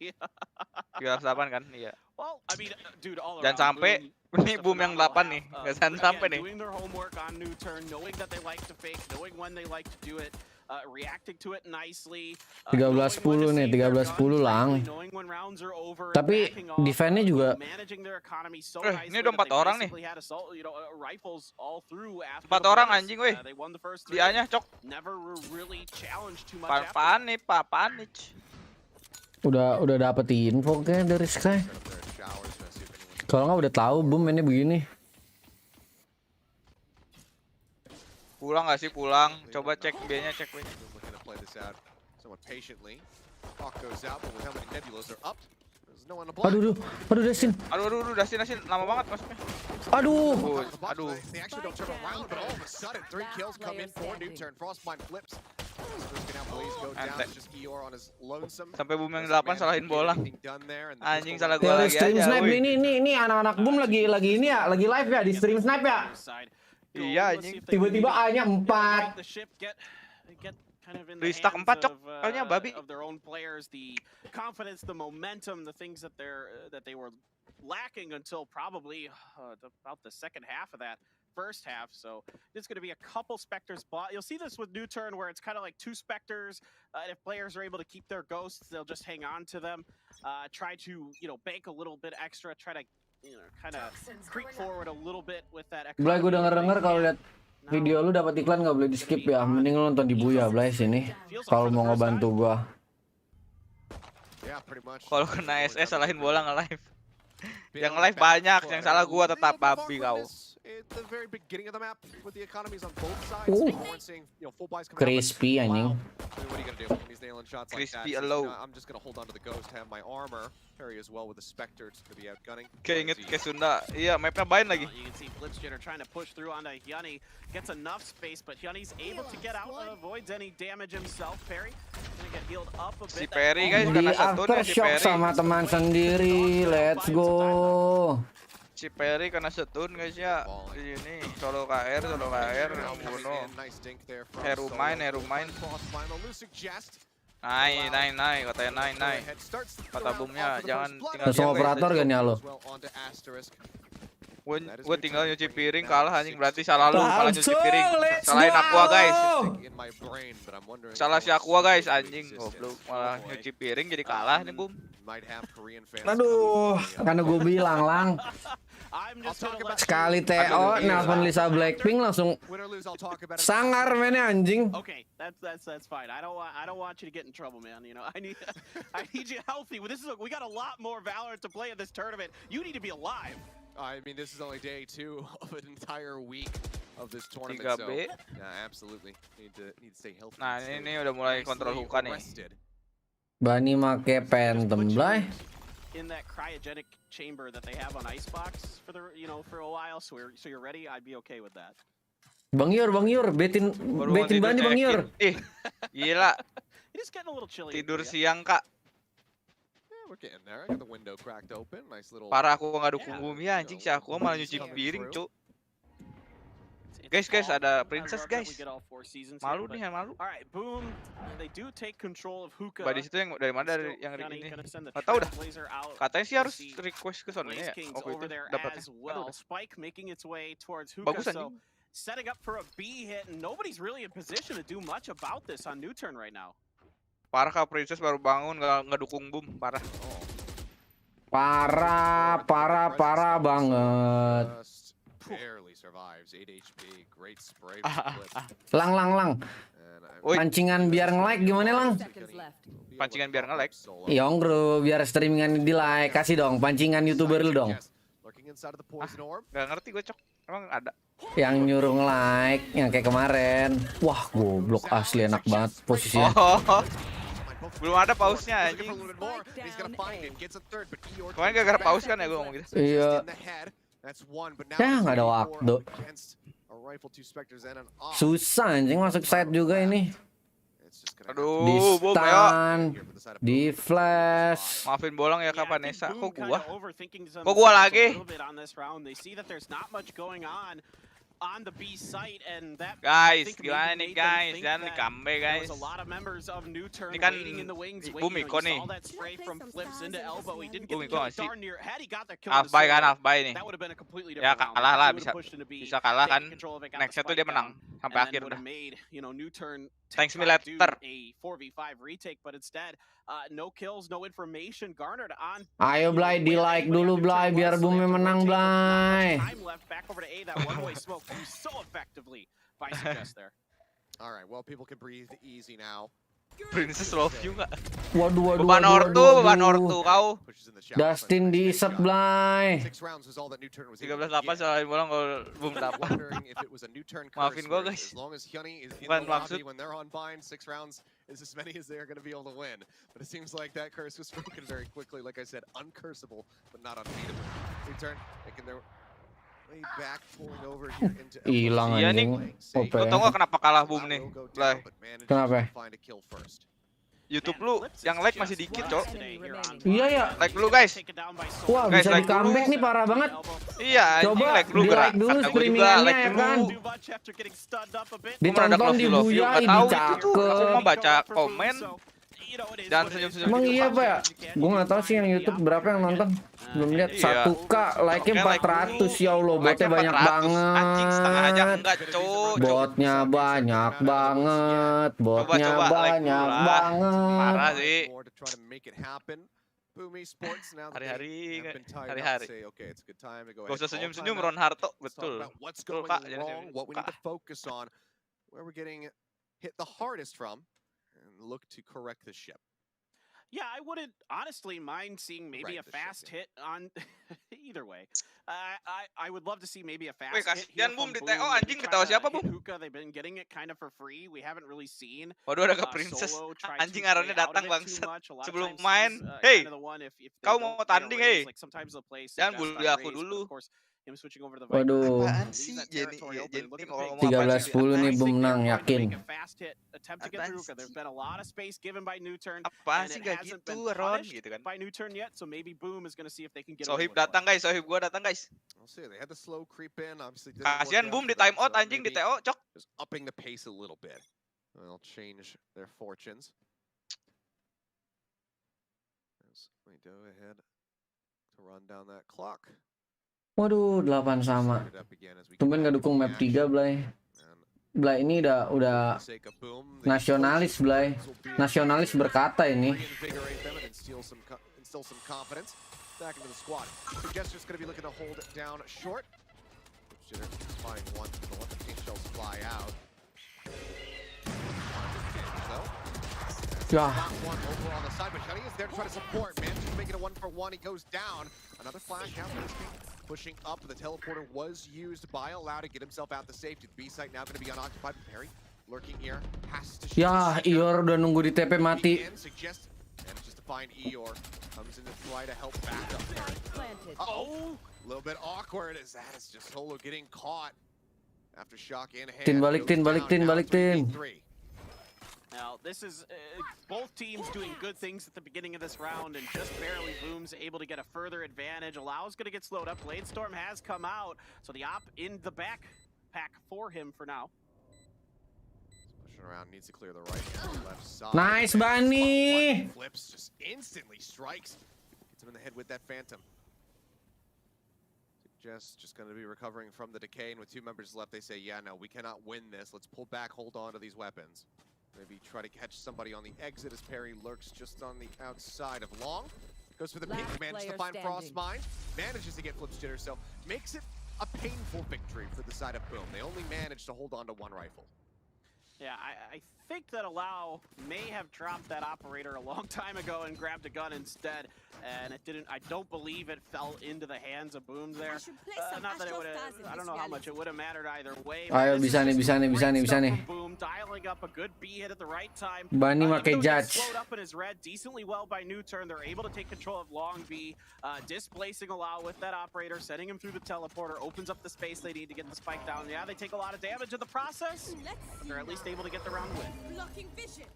13-8 kan? Iya. Well, I mean, dude, all around. Jangan sampai ini boom yang 8 nih. Jangan sampai nih. Doing their homework on Nuturn, knowing that they like to fake, knowing when they like to do it, reacting to it nicely. 13-10 nih, 13-10 lang. Tapi defense-nya juga. Ini udah 4 orang nih. 4 orang anjing weh. Dianya cok. Panik. Udah dapet info kayaknya dari Sky. Kalau nggak udah tahu boom ini begini. Pulang nggak sih? Pulang. Coba cek B-nya, cek B. Aduh, Dasin. Aduh, Dasin, lama banget masuknya. Aduh. Sampai boom yang 8 salahin bola. Anjing salah gua lagi stream aja. Snipe ini anak-anak boom lagi ini ya, lagi live ya di stream Snipe ya. Iya anjing. Tiba-tiba A-nya 4. Restock 4 cok. Kayaknya babi. The confidence, the momentum, the things that they were lacking until probably about the second half of that first half. So it's going to be a couple Spectres bought. You'll see this with Nuturn where it's kind of like 2 Spectres. And if players are able to keep their ghosts, they'll just hang on to them. Try to, bank a little bit extra. Try to, kind of creep forward a little bit with that. Blay, gue denger kalau lihat video lu dapat iklan nggak boleh di skip ya. Mending lu nonton di Buya Blay sini. Kalau mau ngebantu gua. Kalau kena SS salahin bola nge-live. Yang live banyak, yang salah gua tetap babi kau. Crispy anjing. Crispy allow. Keinget ke Sunda. Iya, mapnya bain lagi. Si Perry guys di aftershock sama teman sendiri. Let's go. Si Perry kena setun guys ya. Ini solo KR membunuh. Heru main. Naik, katanya naik. Kata boomnya jangan tinggal langsung operator gak nih lo? Gue tinggal nyuci piring kalah anjing, berarti salah lu kalah nyuci piring. Salahin Aqua guys. Salah si Aqua guys anjing, goblok malah nyuci piring jadi kalah nih boom. Aduh, karena gue bilang lang. Sekali TO nelfon Lisa Blackpink langsung sangar mainnya anjing. Okay, that's fine. I don't want you to get in trouble, man. I need you healthy. We got a lot more Valorant to play in this tournament. You need to be alive. I mean, this is only day 2 of an entire week of this tournament. 3B. So, yeah, absolutely. Need to stay healthy. Nah, ini udah mulai kontrol hookah nih. Bani make Phantom Blay. In that cryogenic chamber that they have on Icebox for for a while, so you're ready. I'd be okay with that. Bang Yor, betin Bani Bang Yor. Gila. It is getting a little chilly. Tidur siang kak. We're getting there. I got the window cracked open. Nice little. Parah aku nggak dukung bumi anjing, si aku malah nyuci piring cuk. Guys, ada Princess guys. Malu nih, malu. Alright, Boom, they do take control of Hookah. Di situ yang dari mana dari yang ini? Nggak tahu dah. Katanya sih harus request ke sana ya. Oke itu dapat. Spike making its way towards Hookah. So setting up for a B hit, and nobody's really in position to do much about this on Nuturn right now. Parah Kak Princess baru bangun nggak dukung Boom, parah. Parah banget. Lang. Pancingan biar nge-like gimana Lang? Pancingan biar nge-like? Yong bro, biar streamingan di like. Kasih dong, pancingan YouTuber lu dong. Nggak ngerti gue Cok, emang ada? Yang nyuruh nge-like, yang kayak kemarin. Wah goblok asli enak banget posisinya. Belum ada pausnya anjing. Kemarin gara-gara paus kan ya gue ngomong gitu. Iya. Ya nggak ada waktu. Susah anjing masuk side juga ini. Aduh, di stun, di flash. Maafin bolong ya Kak Vanessa. Kok gua lagi? On the B site and that guys, gimana nih guys? Jangan dikambe guys. Ini kan Boom Iko nih. Boom Iko nggak sih? Half buy nih. Ya kalah lah, bisa kalah kan. Nextnya tuh dia menang sampai akhir udah. Thanks me later. Ayo Blay di like dulu Blay biar Boomnya menang Blay. Alright, well people can breathe easy now. Princess love you nggak? Waduh. Beban ortu kau. Dustin di Blay. 13-8 soalnya bolong kalau Boom dapat. Maafin gua guys. Bukan maksud. Is as many as they're going to be able to win. But it seems like that curse was broken very quickly. Like I said, uncursable, but not unbeatable. Return, making their way back, pulling over here into hilang anjing. Lu tau gak kenapa kalah Boom nih? Kenapa? YouTube lu yang like masih dikit, Cok. Iya ya. Like dulu guys. Wah, guys, bisa like di comeback nih parah banget. Iya, coba like dulu like dulu streamingannya ya kan. Ditonton di Buya, dicakep. Aku mau baca komen. Dan senyum-senyum. Emang iya Pak ya? Gue nggak tahu sih yang YouTube berapa yang nonton. Belum lihat. 1K, like-nya 400 ya Allah. Botnya banyak banget. Anjing setengah aja enggak, Cok. Botnya banyak banget. Botnya banyak banget. Parah sih. Hari-hari. Gak usah senyum-senyum Ron Harto. Betul. Betul Kak. What we need to focus on, where we're getting hit the hardest from, and look to correct the ship. Yeah, I wouldn't honestly mind seeing maybe a fast hit on either way. I would love to see maybe a fast hit. Kasihan Boom di TO anjing, ketawa siapa Boom? Hookah, they've been getting it kind of for free. We haven't really seen. Waduh ada ke Princess. Anjing Aronnya datang bangsat. Sebelum main, hey, kau mau tanding hey. Jangan bully aku dulu. Waduh. 13-10 nih Boom menang yakin. Apaan sih gak gitu Ron gitu kan. Sohib datang guys, Sohib gua datang guys. Kasian Boom di time out anjing di TO Cok. Upping the pace a little bit. They'll change their fortunes. As we go ahead to run down that clock. Waduh, 8 sama. Tumben gak dukung map 3, Blay. Blay ini udah nasionalis, Blay. Nasionalis berkata ini. Ya. Pushing up, the teleporter was used by Allow to get himself out the safety. The B site now going to be unoccupied. Perry lurking here has to. Ya, Ior udah nunggu di TP mati. Just to find Eeyore comes in to try to help back up Perry. Oh, a little bit awkward as that is just Solo getting caught after shock in hand. Tin balik tin. Now, this is both teams doing good things at the beginning of this round, and just barely Boom's able to get a further advantage. Allow's going to get slowed up. Bladestorm has come out, so the op in the back Apac for him for now. Pushing around, needs to clear the right and left side. Nice, Bunny! Flips, just instantly strikes. Gets him in the head with that Phantom. Just going to be recovering from the decay, and with 2 members left, they say, yeah, no, we cannot win this. Let's pull back, hold on to these weapons. Maybe try to catch somebody on the exit as Perry lurks just on the outside of Long. Goes for the pink, manages to find Frostmind, manages to get Flip Jitter, so makes it a painful victory for the side of Boom. They only managed to hold on to 1 rifle. Yeah, I think that Allow may have dropped that operator a long time ago and grabbed a gun instead, and it didn't. I don't believe it fell into the hands of Boom there. Not that it would have. I don't know how much it would have mattered either way. Ayo, bisa nih. Boom dialing up a good B hit at the right time. Bunny pakai judge. Slowed up in his red decently well by Nuturn. They're able to take control of Long B, displacing Allow with that operator, sending him through the teleporter, opens up the space they need to get the spike down. Yeah, they take a lot of damage in the process, but they're at least able to get the round win. Blocking vision.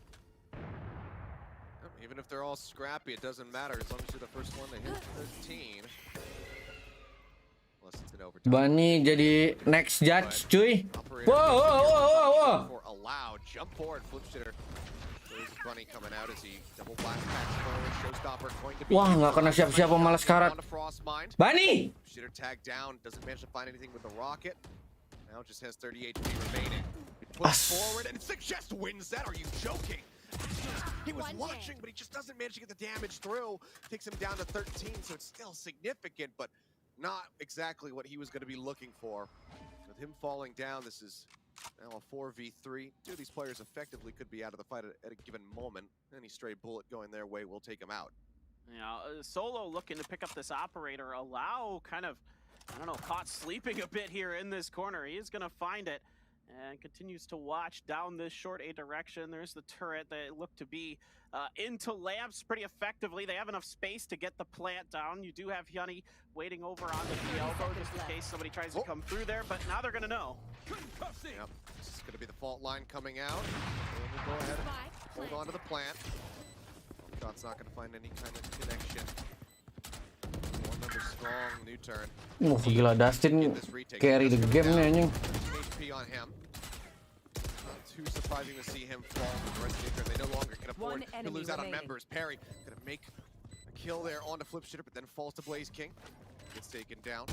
Even if they're all scrappy, it doesn't matter as long as you're the first one to hit 13. Unless it's an overtime. Bunny jadi next judge, cuy. Whoa. For Allow, jump forward, Flip Jitter. There's Bunny coming out as he double blast packs forward. Showstopper going to be. Wah, nggak kena siapa-siapa malah sekarat. Bunny. Jitter tagged down, doesn't manage to find anything with the rocket. Now just has 30 HP remaining. Push forward and Suggest wins that. Are you joking? He was watching, but he just doesn't manage to get the damage through. Takes him down to 13, so it's still significant, but not exactly what he was going to be looking for. With him falling down, this is now a 4v3. 2 of these players effectively could be out of the fight at a given moment. Any stray bullet going their way will take him out. You know, Solo looking to pick up this operator. Allow kind of, I don't know, caught sleeping a bit here in this corner. He is going to find it. And continues to watch down this short A direction. There's the turret that looked to be into lamps pretty effectively. They have enough space to get the plant down. You do have Hyunny waiting over onto the elbow just in case somebody tries to come through there, but now they're going to know. Yep, this is going to be the fault line coming out. And we'll go ahead and hold on to the plant. Shot's not going to find any kind of connection. 1 number strong, Nuturn. Gila, Dustin carry the game nih anjing. HP on him. Not too surprising to see him fall to the rest of the They no longer can afford to lose out on members. Perry gonna make a kill there on the Flip Jitter, but then falls to Blaze King. Gets taken down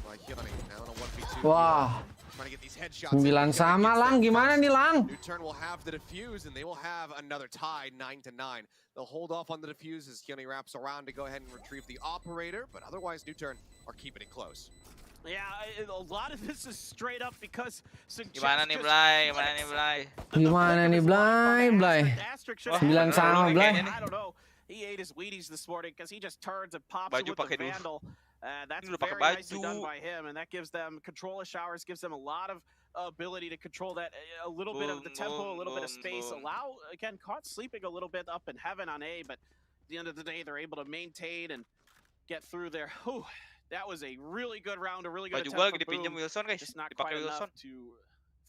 by Hyunny. Now on a 1v2. Wah. Trying to get these headshots. 9 sama, Lang. Gimana nih, Lang? Nuturn will have the defuse, and they will have another tie, 9-9. They'll hold off on the defuse as Hyunny wraps around to go ahead and retrieve the operator, but otherwise Nuturn are keeping it close. Yeah, a lot of this is straight up because Gimana nih, Blay? Gimana nih, Blay? 9 sama, Blay. I don't know. He ate his Wheaties this morning because he just turns and pops it with the Vandal. That's very nicely done by him, and that gives them control of showers, gives them a lot of ability to control that, a little bit of the tempo, a little bit of space. Allow, again, caught sleeping a little bit up in heaven on A, but at the end of the day, they're able to maintain and get through there. Whew. That was a really good round, a really good attempt for Boom. Just not quite enough to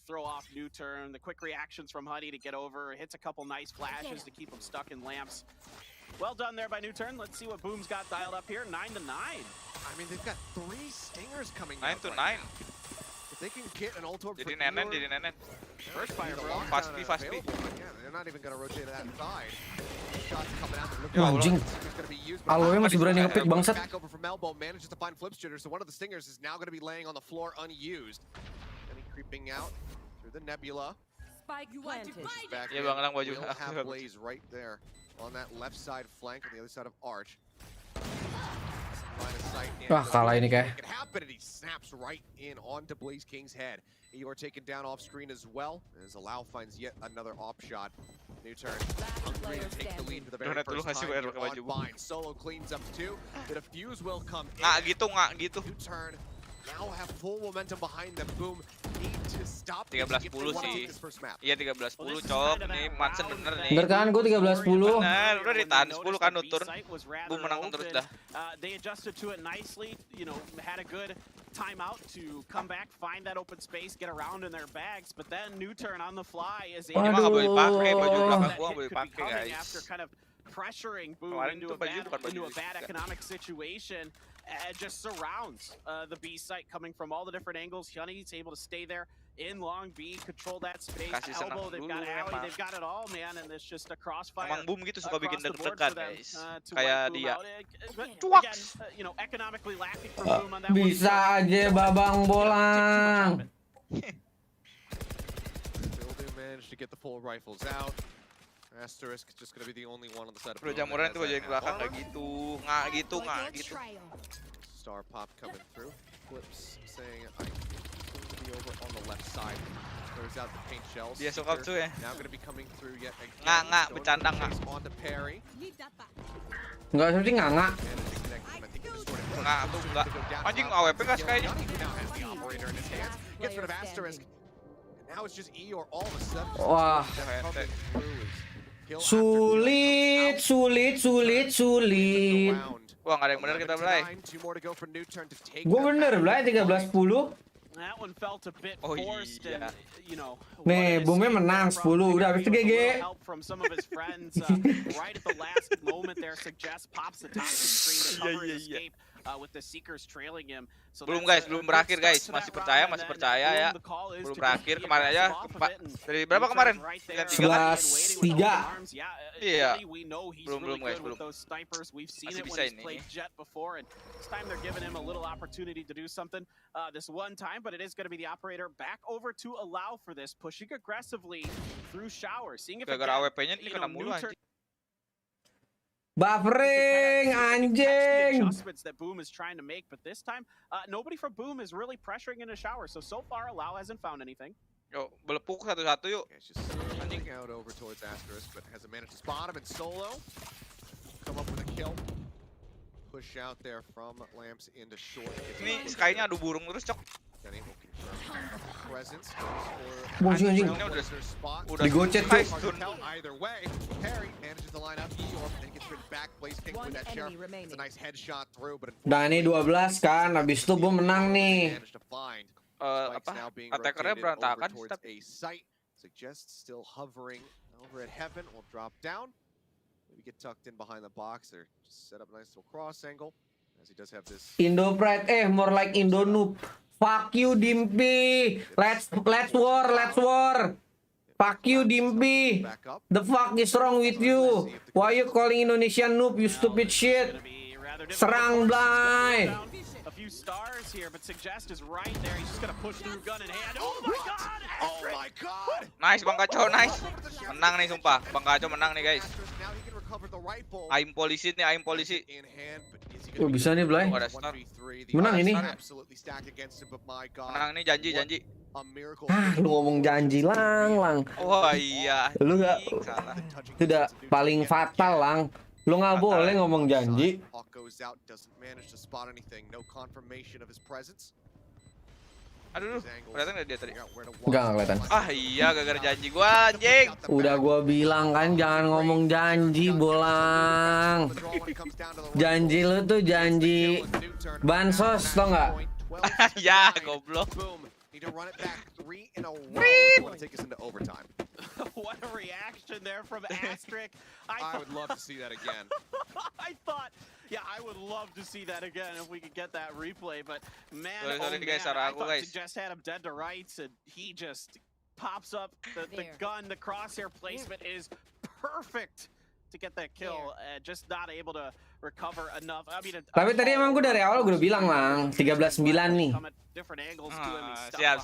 throw off Nuturn. The quick reactions from Huddy to get over. Hits a couple nice flashes to keep him stuck in lamps. Well done there by Nuturn. Let's see what Boom's got dialed up here. 9-9. I mean, they've got 3 stingers coming 9-9. If they can get an ult orb Jadi nenen. First fire, bro. Pasti. Yeah, they're not even going to rotate to that side. Shots coming out. Anjing. Aloe masih berani ngepick bangsat. Back over from Elbow, manages to find Flip Jitter, so one of the stingers is now going to be laying on the floor unused. And he creeping out through the nebula. Spike planted. Iya bang, lang baju. We'll have Blaze right there on that left side flank on the other side of Arch. Wah, kalah ini kayak. It happened, and he snaps right in onto Blaze King's head. Eeyore taken down off screen as well, as Allow finds yet another op shot. Nuturn hungry to take the lead for the very first time here on Vine. Solo cleans up 2. The defuse will come in. Nggak gitu. Nuturn now have full momentum behind them. Boom need to stop 13-10 sih. Iya 13-10 cok. Ini Mansen bener nih. Bener kan, gue 13-10. Bener, udah ditahan 10 kan Nuturn. Boom menang terus dah. They adjusted to it nicely, you know, had a good timeout to come back, find that open space, get around in their bags, but then Nuturn on the fly is able to pakai baju belakang gua boleh pakai guys. After kind of pressuring Boom into a bad economic situation. just surrounds the B site coming from all the different angles. Hyunny's able to stay there in long B, control that space, elbow, they've got alley, they've got it all, man, and it's just a crossfire. Emang Boom gitu suka bikin deg-degan, guys. To Kayak dia. Again, you know, economically lacking for Boom on that one. Bisa aja babang bolang. Managed to get the full rifles out. Asterisk just gonna be the only one on the side of Bro, jamuran itu bagian belakang nggak gitu. Star pop coming through. Flips saying I need to be over on the left side. Throws out the paint shells. Dia suka tuh ya. Now gonna be coming through yet again. Nggak, bercanda nggak. On to Perry. Nggak seperti nggak. Nggak tuh nggak. Anjing AWP nggak kayaknya. Gets rid of Asterisk. Now it's just E or all of a sudden. Wah. Sulit. Wah, nggak ada yang benar kita Blay. Gue bener Blay 13-10. Oh iya. Nih, Boomnya menang 10, udah habis itu GG. With the Seekers trailing him. So belum guys, belum berakhir guys. Masih percaya ya. Belum berakhir kemarin aja. Dari berapa kemarin? 11-3. Iya. Belum guys, belum. Masih bisa ini. This time they're giving him a little opportunity to do something this one time, but it is going to be the operator back over to allow for this, pushing aggressively through shower, seeing if gara-gara AWP-nya ini kena mulu anjing. Buffering, anjing. Adjustments that Boom is trying to make, but this time, nobody from Boom is really pressuring in a shower. So far, Allow hasn't found anything. Yo, belepuk satu-satu yuk. It's just running out over towards Asterisk, but hasn't managed to spot him. And Solo come up with a kill. Push out there from Lamps into short. Ini Sky-nya adu burung terus, Cok. Bos anjing. Digocet tuh. Either way, Perry manages the line up. And gets rid back, plays King with that sheriff. It's a nice headshot through, but Dani 12 kan, habis itu gue menang nih. Attackernya berantakan. Suggests still hovering over at Heaven. Will drop down. Maybe get tucked in behind the box or just set up a nice little cross angle. As he does have this. Indo Pride, more like Indo Noob. Fuck you, Dimpy. Let's war. Fuck you, Dimpy. The fuck is wrong with you? Why you calling Indonesian noob, you stupid shit? Serang Blay. A few stars here, but Suggest is right there. He's just gonna push through gun in hand. Oh my god! Oh my god! Nice Bang Kacau, nice. Menang nih sumpah. Bang Kacau menang nih guys. Aim polisi nih, aim polisi. Oh, bisa nih Blay. Menang ini. Menang nih, janji. Lu ngomong janji lang. Wah iya. Lu nggak, itu udah paling fatal lang. Lu nggak boleh ngomong janji. Aduh, kelihatan nggak dia tadi? Nggak kelihatan. Ah iya, gara-gara janji gua anjing. Udah gua bilang kan jangan ngomong janji, bolang. Janji lu tuh janji bansos, tau nggak? Ya, goblok. Need to run it back 3 in a row. Want to take us into overtime. What a reaction there from Asterisk. I would love to see that again. I would love to see that again if we could get that replay. But man, sorry, guys, I thought he just had him dead to rights, and he just pops up the gun. The crosshair placement is perfect to get that kill. Just not able to recover enough. I mean, tapi tadi emang gue dari awal gue udah bilang lang 13-9 nih. Siap.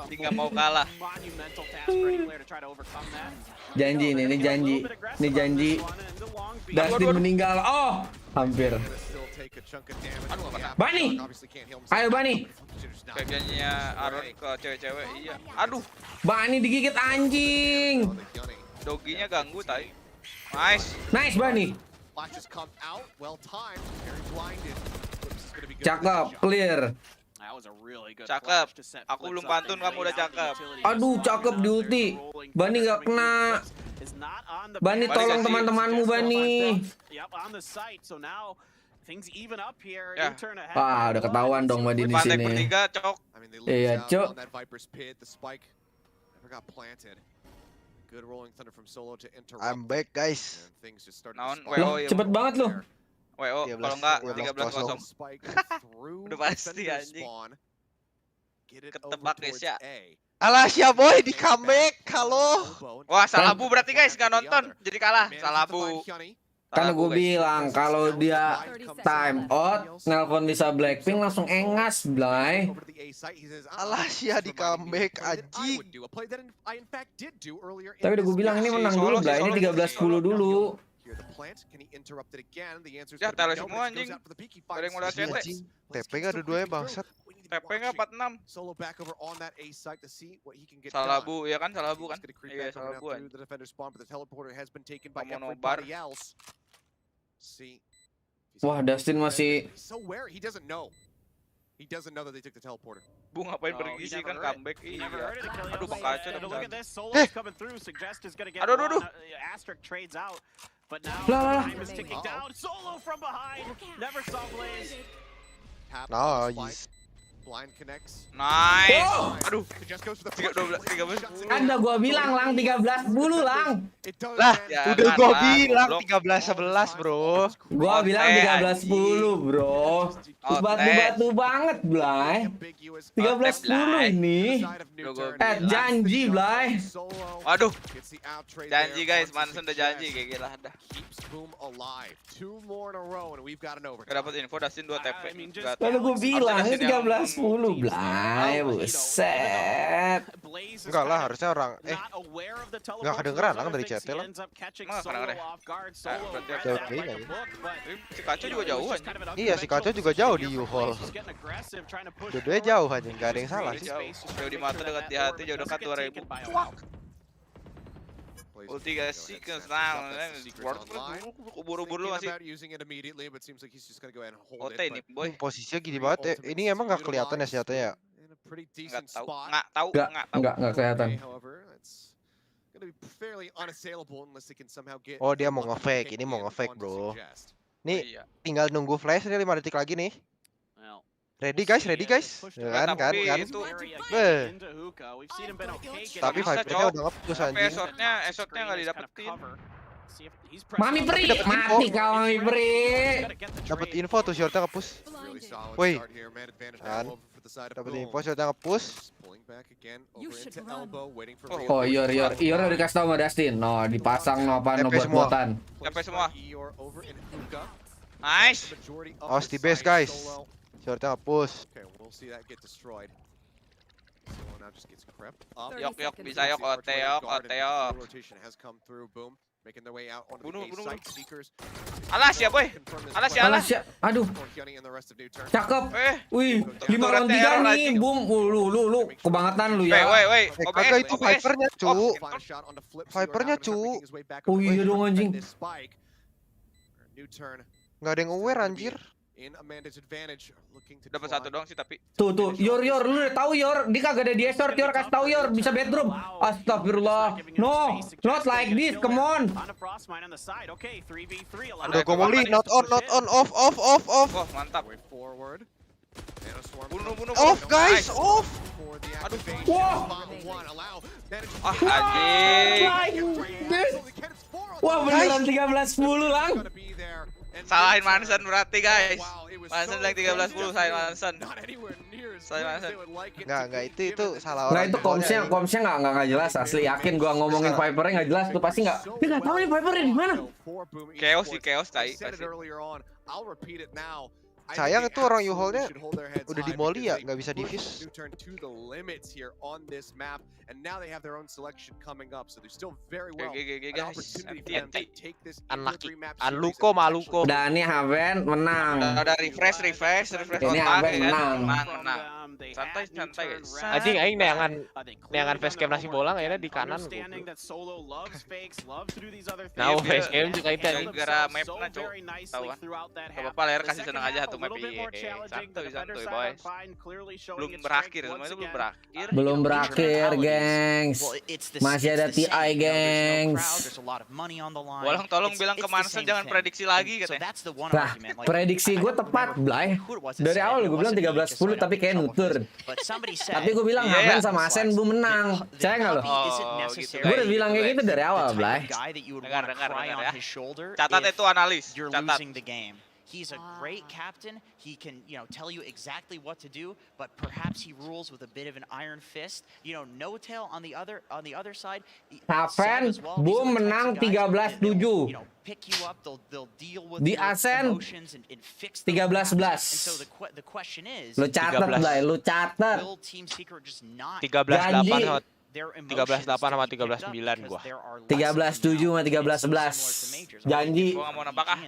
Tinggal mau kalah. Janji nih, ini janji. Dustin meninggal. Oh, hampir. Bani, ayo Bani. Bagiannya Aaron ke cewek-cewek, iya. Aduh, Bani digigit anjing. Doginya ganggu tadi. Nice Bani. Cakep, clear. Cakep. Aku belum pantun, kamu udah cakep. Aduh, cakep di ulti. Bani nggak kena. Bani tolong teman-temanmu Bani. Ya. Wah, udah ketahuan dong Bani di sini. Bertiga, Cok. Iya, Cok. I'm back guys. Loh, cepet banget loh. WO kalau enggak 13-0. Udah pasti anjing. Ketebak guys ya. Alasia boy di comeback. Halo. Wah, Salabu berarti guys nggak nonton. Jadi kalah. Salabu. Kan gue bilang kalau dia time out, nelpon bisa Blackpink langsung engas, Blay. Alasia di comeback anjing. Tapi udah gue bilang ini menang dulu, Blay. Ini 13-10 dulu. Ya, tele semua anjing. Ada yang modal CT. TP nggak dua-duanya bangsat. TP nggak 46. Salabu, ya kan? Salabu kan? Iya, Salabu kan. Kamu nobar. Wah, Dustin masih... Bu ngapain pergi sih kan comeback? Iya. Aduh, Bang Kaca udah Aduh. But now time is ticking down. Solo from behind. Never saw Blaze. Nice. Blind connects. Nice. Aduh. 13. Ada gua bilang lang 13-10 lang. Lah, udah gua bilang 13-11, bro. Gua bilang 13-10, bro. Batu-batu banget, Blay. 13-10 ini. Janji, Blay. Waduh. Janji guys, Mansen udah janji kayak gila dah. Dapat info Dustin 2 TP. Kalau gua bilang 13-10, Blay. Buset. Enggak lah, harusnya orang enggak kedengeran lang dari chat lah. Emang kedengeran. Si Kaca juga jauh aja. Iya, si Kaca juga jauh di U-Hall. Dua-duanya jauh aja, nggak ada yang salah sih. Jauh di mata, dekat di hati, jauh dekat 2000. Ulti guys sih ke senang. Buru-buru masih. OT nih boy. Posisinya gini banget ya. Ini emang nggak kelihatan ya senjatanya? Nggak kelihatan. Oh, dia mau nge-fake. Ini mau nge-fake, bro. Nih, tinggal nunggu flash ini 5 detik lagi nih. Ready guys. Kan. Tapi Vipernya udah ngepus anjing. Esotnya nggak didapetin. Mami Pri, mati kau Mami Pri. Dapat info tuh shortnya ngepus. Woi. Kan. Dapat info shortnya ngepus. Oh, Yor udah dikasih tau sama Dustin. No, dipasang no apa no buat-buatan. TP semua. Nice. Awas di base guys. Shortnya ngepus. Yok bisa yok OT. Bunuh. Alas ya boy. Alas. Aduh. Cakep. Wih, 5 lawan 3 nih. Boom. Lu kebangetan lu ya. Woi. Kagak itu Vipernya, cu. Oh iya dong anjing. Nggak ada yang aware anjir. Dapat satu doang sih tapi. Tuh, Yor, lu udah tahu Yor, dia kagak ada di short, Yor kasih tahu Yor, bisa bedroom. Astagfirullah. No, not like this, come on. Udah gua molly, not on, off. Oh, mantap. Bunuh. Off guys, off. Aduh. Wah. Anjing. Wah, beneran 13-10 lang. Salahin Mansen berarti guys. Mansen bilang 13-10, salahin Mansen. Enggak, itu salah orang. Nah, itu komsnya enggak jelas, asli yakin gua ngomongin Vipernya enggak jelas tuh pasti enggak. Dia enggak tahu nih Vipernya di mana. Chaos tai. Sayang itu orang U-Hall-nya udah di molly ya, nggak bisa diffuse. Maluko. Dan ini Haven menang. Ada refresh. Ini Haven menang. Santai guys. Anjing aing neangan facecam nasi bolang akhirnya di kanan. Nah, facecam juga itu anjing. Gara mapnya cok. Tahu kan? Gak apa-apa ler kasih seneng aja satu map ini. Santuy boys. Belum berakhir, semua itu Belum berakhir, gengs. Masih ada TI, gengs. Bolong tolong bilang ke Mansen jangan prediksi lagi katanya. Nah, prediksi gue tepat, Blay. Dari awal gue bilang 13-10 tapi kayak Nuturn. Tapi gue bilang Haven sama Asen belum menang. Saya nggak lo? Gitu, gue udah bilang kayak gitu dari awal, Blay. Dengar ya. Catat itu analis. Catat. He's a great captain. He can, tell you exactly what to do, but perhaps he rules with a bit of an iron fist. No tail on the other side. Taven, Boom menang 13-7. Pick you up, they'll deal with Di your Ascent, emotions and fix them. 13-11. And so the question is, Lu catat, Blay, lu catat. will Team Secret just not 13-8 Hot. 13-8 sama 13-9 gua. 13-7 sama 13-11. Janji. Gua nggak mau nembak ah.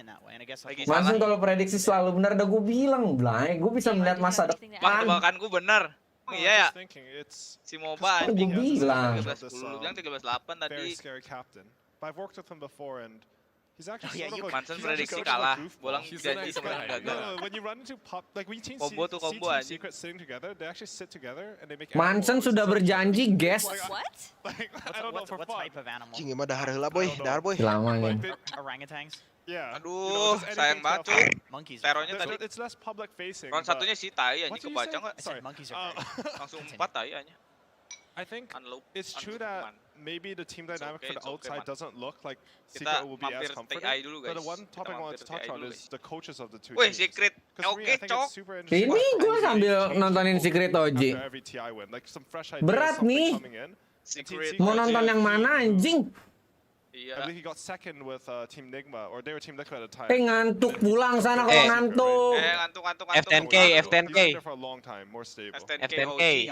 Mansen kalau prediksi selalu benar, udah gue bilang, Blay. Gue bisa melihat masa depan. Tebakan gue benar. Iya ya. Si MOBA anjing. Gue bilang. 13-8 tadi. I've worked with him before and he's actually Mansen prediksi kalah. Bolang janji sebenarnya gagal. No, when you run into like we team Secret sitting together, they actually sit together and they make Mansen sudah berjanji, guys. What? Like, I don't know for what type of animal? Cing, emang dahar heula boy, dahar boy. Lama nih. Orangutans? Yeah. Aduh, sayang banget cuy. Monkeys. Teronya tadi. It's less public facing. Round satunya si Tai anjing kebaca enggak? Sorry. Monkeys are great. Langsung 4 Tai anjing. I think it's true that maybe the team dynamic for the outside doesn't look like Secret will be as comfortable. But the one topic I wanted to touch on is the coaches of the two Wih, teams. Secret. Oke, cok. Ini gue sambil nontonin Secret OG. Berat nih. Mau nonton yang mana anjing? I believe he got second with Team Nigma, or they were Team Nigma at the time. Ngantuk pulang sana kalau ngantuk. Ngantuk. F10K. He's been there for a long time, more stable. F10K.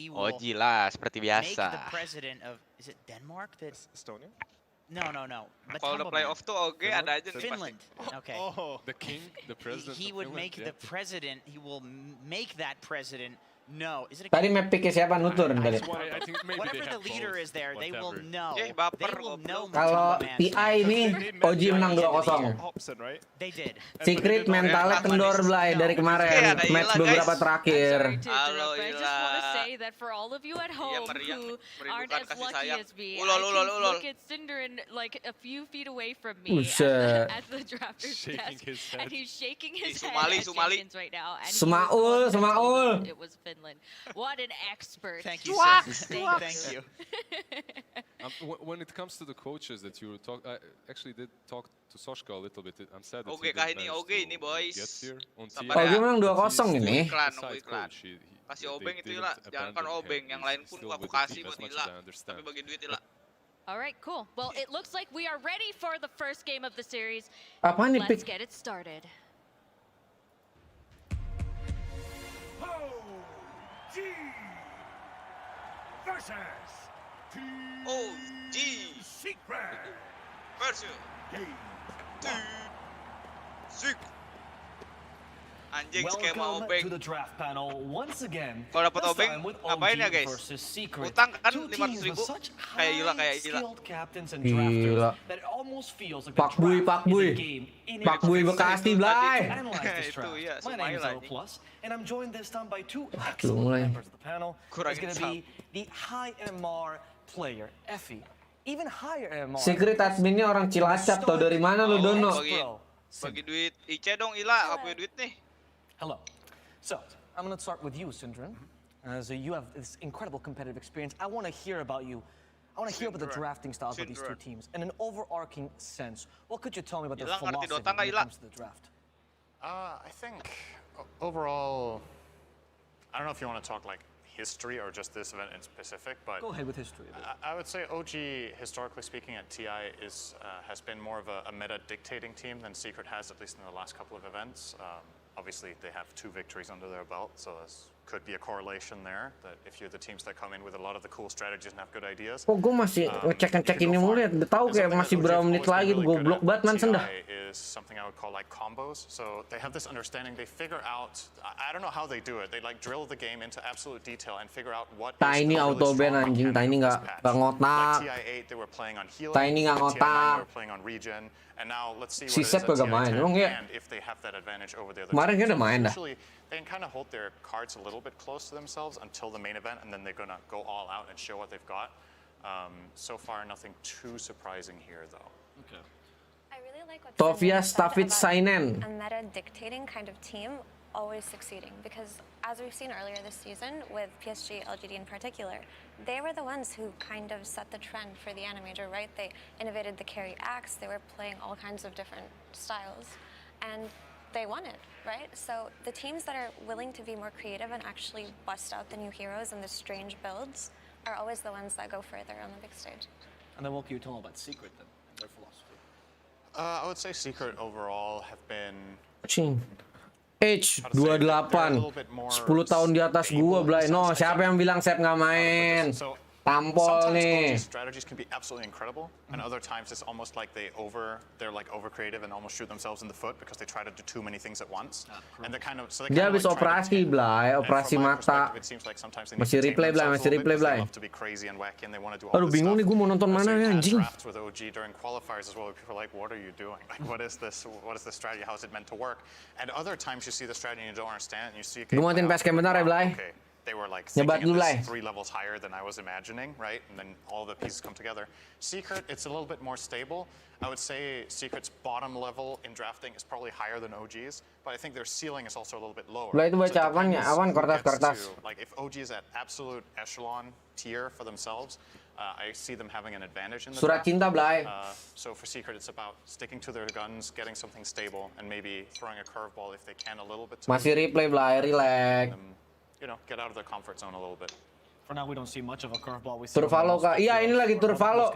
OG lah, seperti biasa. Make the president of, is it Denmark? Estonia? No. Kalau udah playoff tuh OG ada aja nih Finland. pasti. Okay. The king, the president. He would make the president. He will make that president. No, is it Tadi map picknya siapa? Nuturn tadi. Whatever the leader is there, they will know. Kalau TI ini OG menang 2-0. They did. Secret mentalnya kendor Blay dari kemarin match beberapa terakhir. Halo I just want to say that for all of you at home who aren't as lucky as me, I can look at Cinder like a few feet away from me at the drafter's desk, and he's shaking his head at Jenkins right now. Semaul. It was Finland. What an expert. Thank you, Thank you. When it comes to the coaches that you talk, I actually did talk to Soshka a little bit. I'm sad that Oke, kah ini Oke ini boys. OG menang 2-0 ini. Iklan. Kasih Obeng itu Ila, jangan kan Obeng, yang lain pun aku kasih buat Ila. Tapi bagi duit Ila. Alright, cool. Well, it looks like we are ready for the first game of the series. Apaan nih, Let's get it started. OG Secret versus Secret. Anjing skema Obeng. Kalau dapat Obeng, ngapain ya guys? Utang kan 500.000. Kayak gila. Gila. Pak Bui Bekasi Blay. Itu ya, semuanya lah. And I'm joined this time by two Kurang excellent members of the panel. It's going to be the high MMR player, Effie. Even higher MMR. Secret adminnya orang Cilacap, tau dari mana lu Dono? Bagi duit Ice dong Ila, aku punya duit nih. Hello. So, I'm going to start with you, Syndrome. As you have this incredible competitive experience, I want to hear about you. I want to hear about the drafting styles of these two teams. In an overarching sense, what could you tell me about their philosophy when it comes to the draft? I think overall, I don't know if you want to talk like history or just this event in specific, but go ahead with history. I would say OG, historically speaking, at TI has been more of a meta dictating team than Secret has, at least in the last couple of events. Obviously, they have 2 victories under their belt, so this could be a correlation there. That if you're the teams that come in with a lot of the cool strategies and have good ideas. Oh, gue masih ngecek ini mulu ya. Udah tahu kayak masih berapa menit lagi tuh goblok banget Mansen dah. Is something I would call like combos. So they have this understanding. They figure out. I don't know how they do it. They like drill the game into absolute detail and figure out what. Tiny auto ban anjing. Tiny nggak ngotak. Like TI8, they were playing on healing. Tiny nggak ngotak. They were playing on regen. And now let's see Si Sep gak main, emang ya? if they have that advantage over the other Kemarin team. dia udah main dah. They can kind of hold their cards a little bit close to themselves until the main event, and then they're gonna go all out and show what they've got. So far, nothing too surprising here, though. Okay. I really like what Tovia Staffit Sainen. A meta dictating kind of team always succeeding, because as we've seen earlier this season with PSG, LGD in particular, they were the ones who kind of set the trend for the Animator, right? They innovated the carry axe, they were playing all kinds of different styles. and they won it, right? So the teams that are willing to be more creative and actually bust out the new heroes and the strange builds are always the ones that go further on the big stage. And then what can you tell about Secret then, and their philosophy? I would say Secret overall have been... Age 28, 10 tahun di atas gua, Blay. No, siapa yang bilang Sep nggak main? Tampol nih. Strategies can be absolutely incredible, and other times it's almost like they're like over creative and almost shoot themselves in the foot because they try to do too many things at once. And they're kind of dia habis operasi, Blay, operasi mata. Masih replay, Blay, masih replay, Blay. Aduh, bingung nih gua mau nonton mana ya, anjing. With OG during qualifiers as well, people are like, what are you doing? Like, what is this? What is the strategy? How is it meant to work? And other times you see the strategy and you don't understand, and you see. Gua matiin PSK bentar ya, Blay. They were like thinking this 3 levels higher than I was imagining, right? And then all the pieces come together. Secret, it's a little bit more stable. I would say Secret's bottom level in drafting is probably higher than OG's, but I think their ceiling is also a little bit lower. Lah itu baca apaan ya? Awan kertas-kertas. Like if OG is at absolute echelon tier for themselves, I see them having an advantage in the Surat cinta, Blay. So for Secret, it's about sticking to their guns, getting something stable, and maybe throwing a curveball if they can a little bit. Masih replay, Blay, relax. You know, get out of their comfort zone a little bit. For now, we don't see much of a curveball. Turvalo kak, iya ini lagi Turvalo.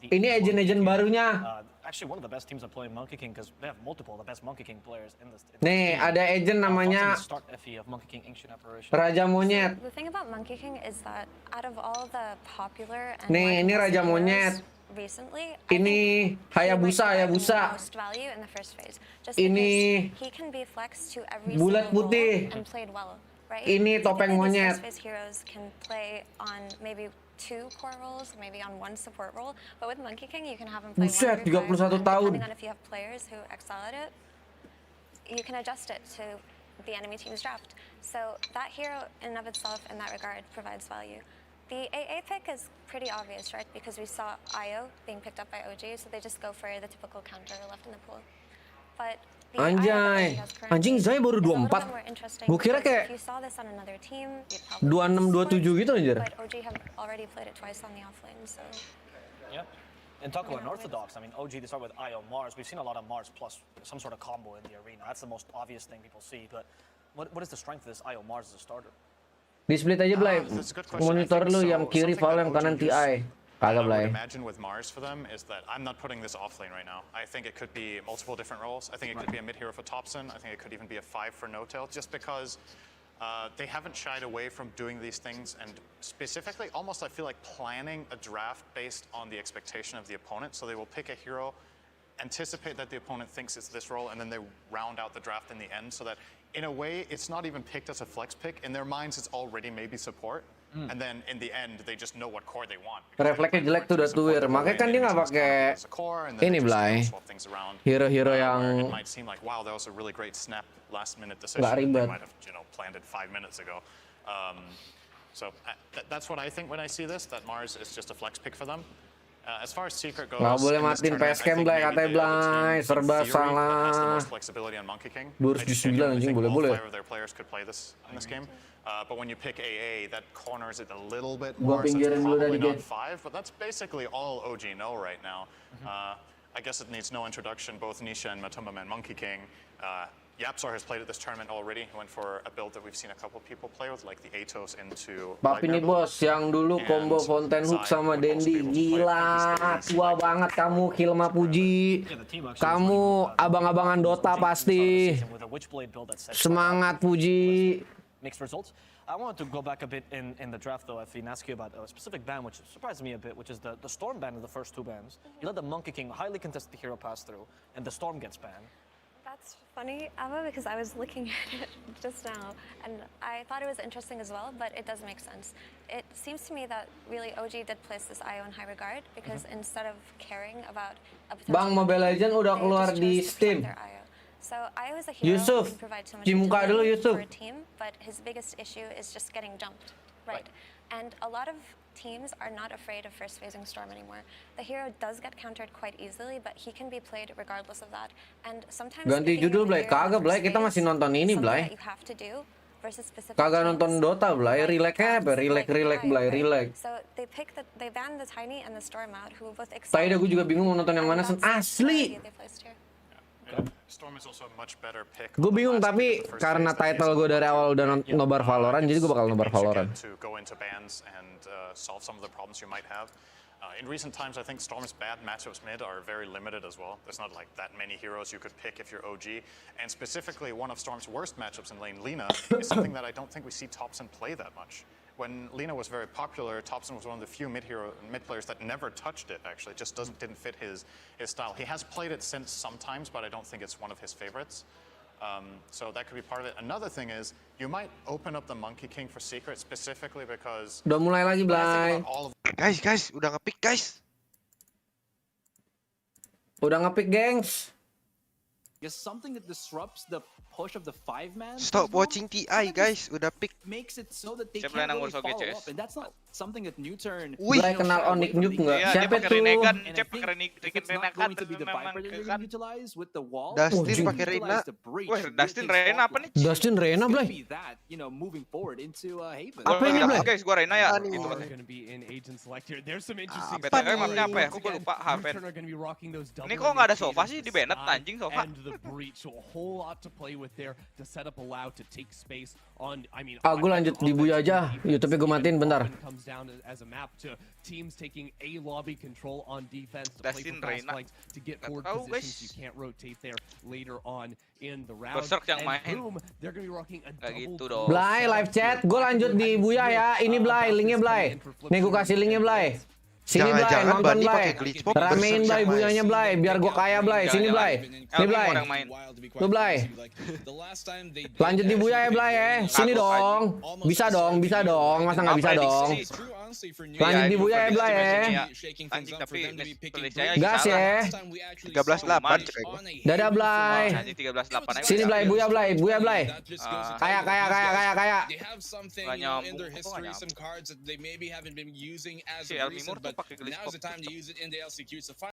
Ini agent barunya. Actually, one of the best teams that play Monkey King because they have multiple of the best Monkey King players in this. Nih, ada agent namanya Raja Monyet. The thing about Monkey King is that out of all the popular and nih, ini Raja Monyet. Recently, ini Hayabusa. Ini bulat putih. Right? Ini topeng monyet. First phase heroes can play on maybe 2 core roles, maybe on 1 support role, but with Monkey King you can have him play 1 through 5, and depending on if you have players who excel at it, you can adjust it to the enemy team's draft. So that hero in and of itself in that regard provides value. The AA pick is pretty obvious, right? Because we saw Io being picked up by OG, so they just go for the typical counter left in the pool. But anjay, anjing saya baru 24. Gue kira kayak 26, 27 gitu anjir. Yep. And talk about Unorthodox. I mean, OG, they start with Io Mars. We've seen a lot of Mars plus some sort of combo in the arena. That's the most obvious thing people see. But what is the strength of this Io Mars as a starter? Di split aja, Blay. Monitor lu yang kiri Val, yang kanan TI. I would imagine with Mars for them is that I'm not putting this off lane right now. I think it could be multiple different roles. I think it could be a mid hero for Thompson. I think it could even be a 5 for No-Tail, just because they haven't shied away from doing these things, and specifically almost I feel like planning a draft based on the expectation of the opponent. So they will pick a hero, anticipate that the opponent thinks it's this role, and then they round out the draft in the end, so that in a way it's not even picked as a flex pick. In their minds it's already maybe support. And then in the end they just know what core they want. Refleksnya jelek tuh udah tuir, makanya kan dia nggak pakai ini, Blay. Hero-hero yang it might seem like wow, that was a really great snap last minute decision. They might have, you know, planned it 5 minutes ago. So that's what I think when I see this, that Mars is just a flex pick for them. As far as Secret goes, nggak boleh matiin PSK, Blay, katanya, Blay. Serba salah. 209 anjing, boleh. But when you pick AA, that corners it a little bit more. So it's probably not 5, but that's basically all OG know right now. I guess it needs no introduction. Both Nisha and Matumba and Monkey King. Yapsar has played at this tournament already. He went for a build that we've seen a couple people play with, like the Atos into. Papi nih bos, yang dulu combo Fountain Hook sama Dendi, gila, tua banget kamu, Hilma Puji. Kamu abang-abangan Dota pasti. Semangat Puji. Mixed results. I wanted to go back a bit in the draft, though, and ask you about a specific ban, which surprised me a bit, which is the Storm ban of the first 2 bans. You let the Monkey King highly contest the hero pass through, and the Storm gets banned. That's funny, Ava, because I was looking at it just now, and I thought it was interesting as well, but it does make sense. It seems to me that really OG did place this IO in high regard, because instead of caring about a potential Bang, Mobile Legends udah keluar di Steam. So I was a hero Yusuf, who can provide so much muka dulu, Yusuf. for a team, but his biggest issue is just getting jumped, right? And a lot of teams are not afraid of first phasing Storm anymore. The hero does get countered quite easily, but he can be played regardless of that. And sometimes ganti judul, Blay. Kagak, Blay. Kita masih nonton ini, Blay. Kagak nonton Dota, Blay. Relax apa? Relax, Blay. Relax. So they ban the Tiny and the Storm out, who both Tadi gue juga bingung mau nonton yang mana. Asli. Gue bingung tapi karena title gue dari awal udah nobar Valorant, jadi gue bakal nobar Valorant. In recent times, I think Storm's bad matchups mid are very limited as well. There's not like that many heroes you could pick if you're OG. And specifically, one of Storm's worst matchups in lane, Lina, is something that I don't think we see Topson play that much. When Lina was very popular, Topson was one of the few mid players that never touched it, actually. It just didn't fit his style. He has played it since sometimes, but I don't think it's one of his favorites. So that could be part of it. Another thing is, you might open up the Monkey King for Secret specifically because... Udah mulai lagi, Blay. Guys, udah nge-pick, guys. Udah nge-pick, gengs. Is something that disrupts the push of the 5-man. Stop watching TI, guys. Udah pick. Makes it so that they can't really follow up, and that's not something that Nuturn. Blay kenal Onyx Nuke nggak? Siapa tuh? It's not going to be the Viper that you're going to utilize with the wall. Dustin pakai Reyna. Wah, Dustin Reyna apa nih? Dustin Reyna, Blay. Moving forward into Haven. Apa ini, Blay? Guys, gua Reyna ya. Gitu katanya. Mapnya apa ya? Aku lupa. Haven. Ini kok nggak ada Sova sih di Bennett anjing Sova. Gue lanjut di Buya aja. YouTube-nya gue matiin bentar. Dustin Reyna. Tahu guys. Berserk yang main. Gak gitu dong. Blay, live chat. Gue lanjut di Buya ya. Ini Blay, linknya Blay. Nih gue kasih linknya Blay. Sini Blay, nonton Blay. Ramein Blay, Buyanya Blay. Biar gue kaya Blay. Sini Blay. Nih Blay. Tuh Blay. Lanjut di Buya ya Blay ya. Sini dong. Bisa dong, bisa dong. Masa nggak bisa dong? Lanjut di Buya ya Blay ya. Gas ya. 13-8. Dadah Blay. Sini Blay, Buya Blay. Buya Blay. Kaya. Gak nyambung. Si Elmimur tuh pakai glitch.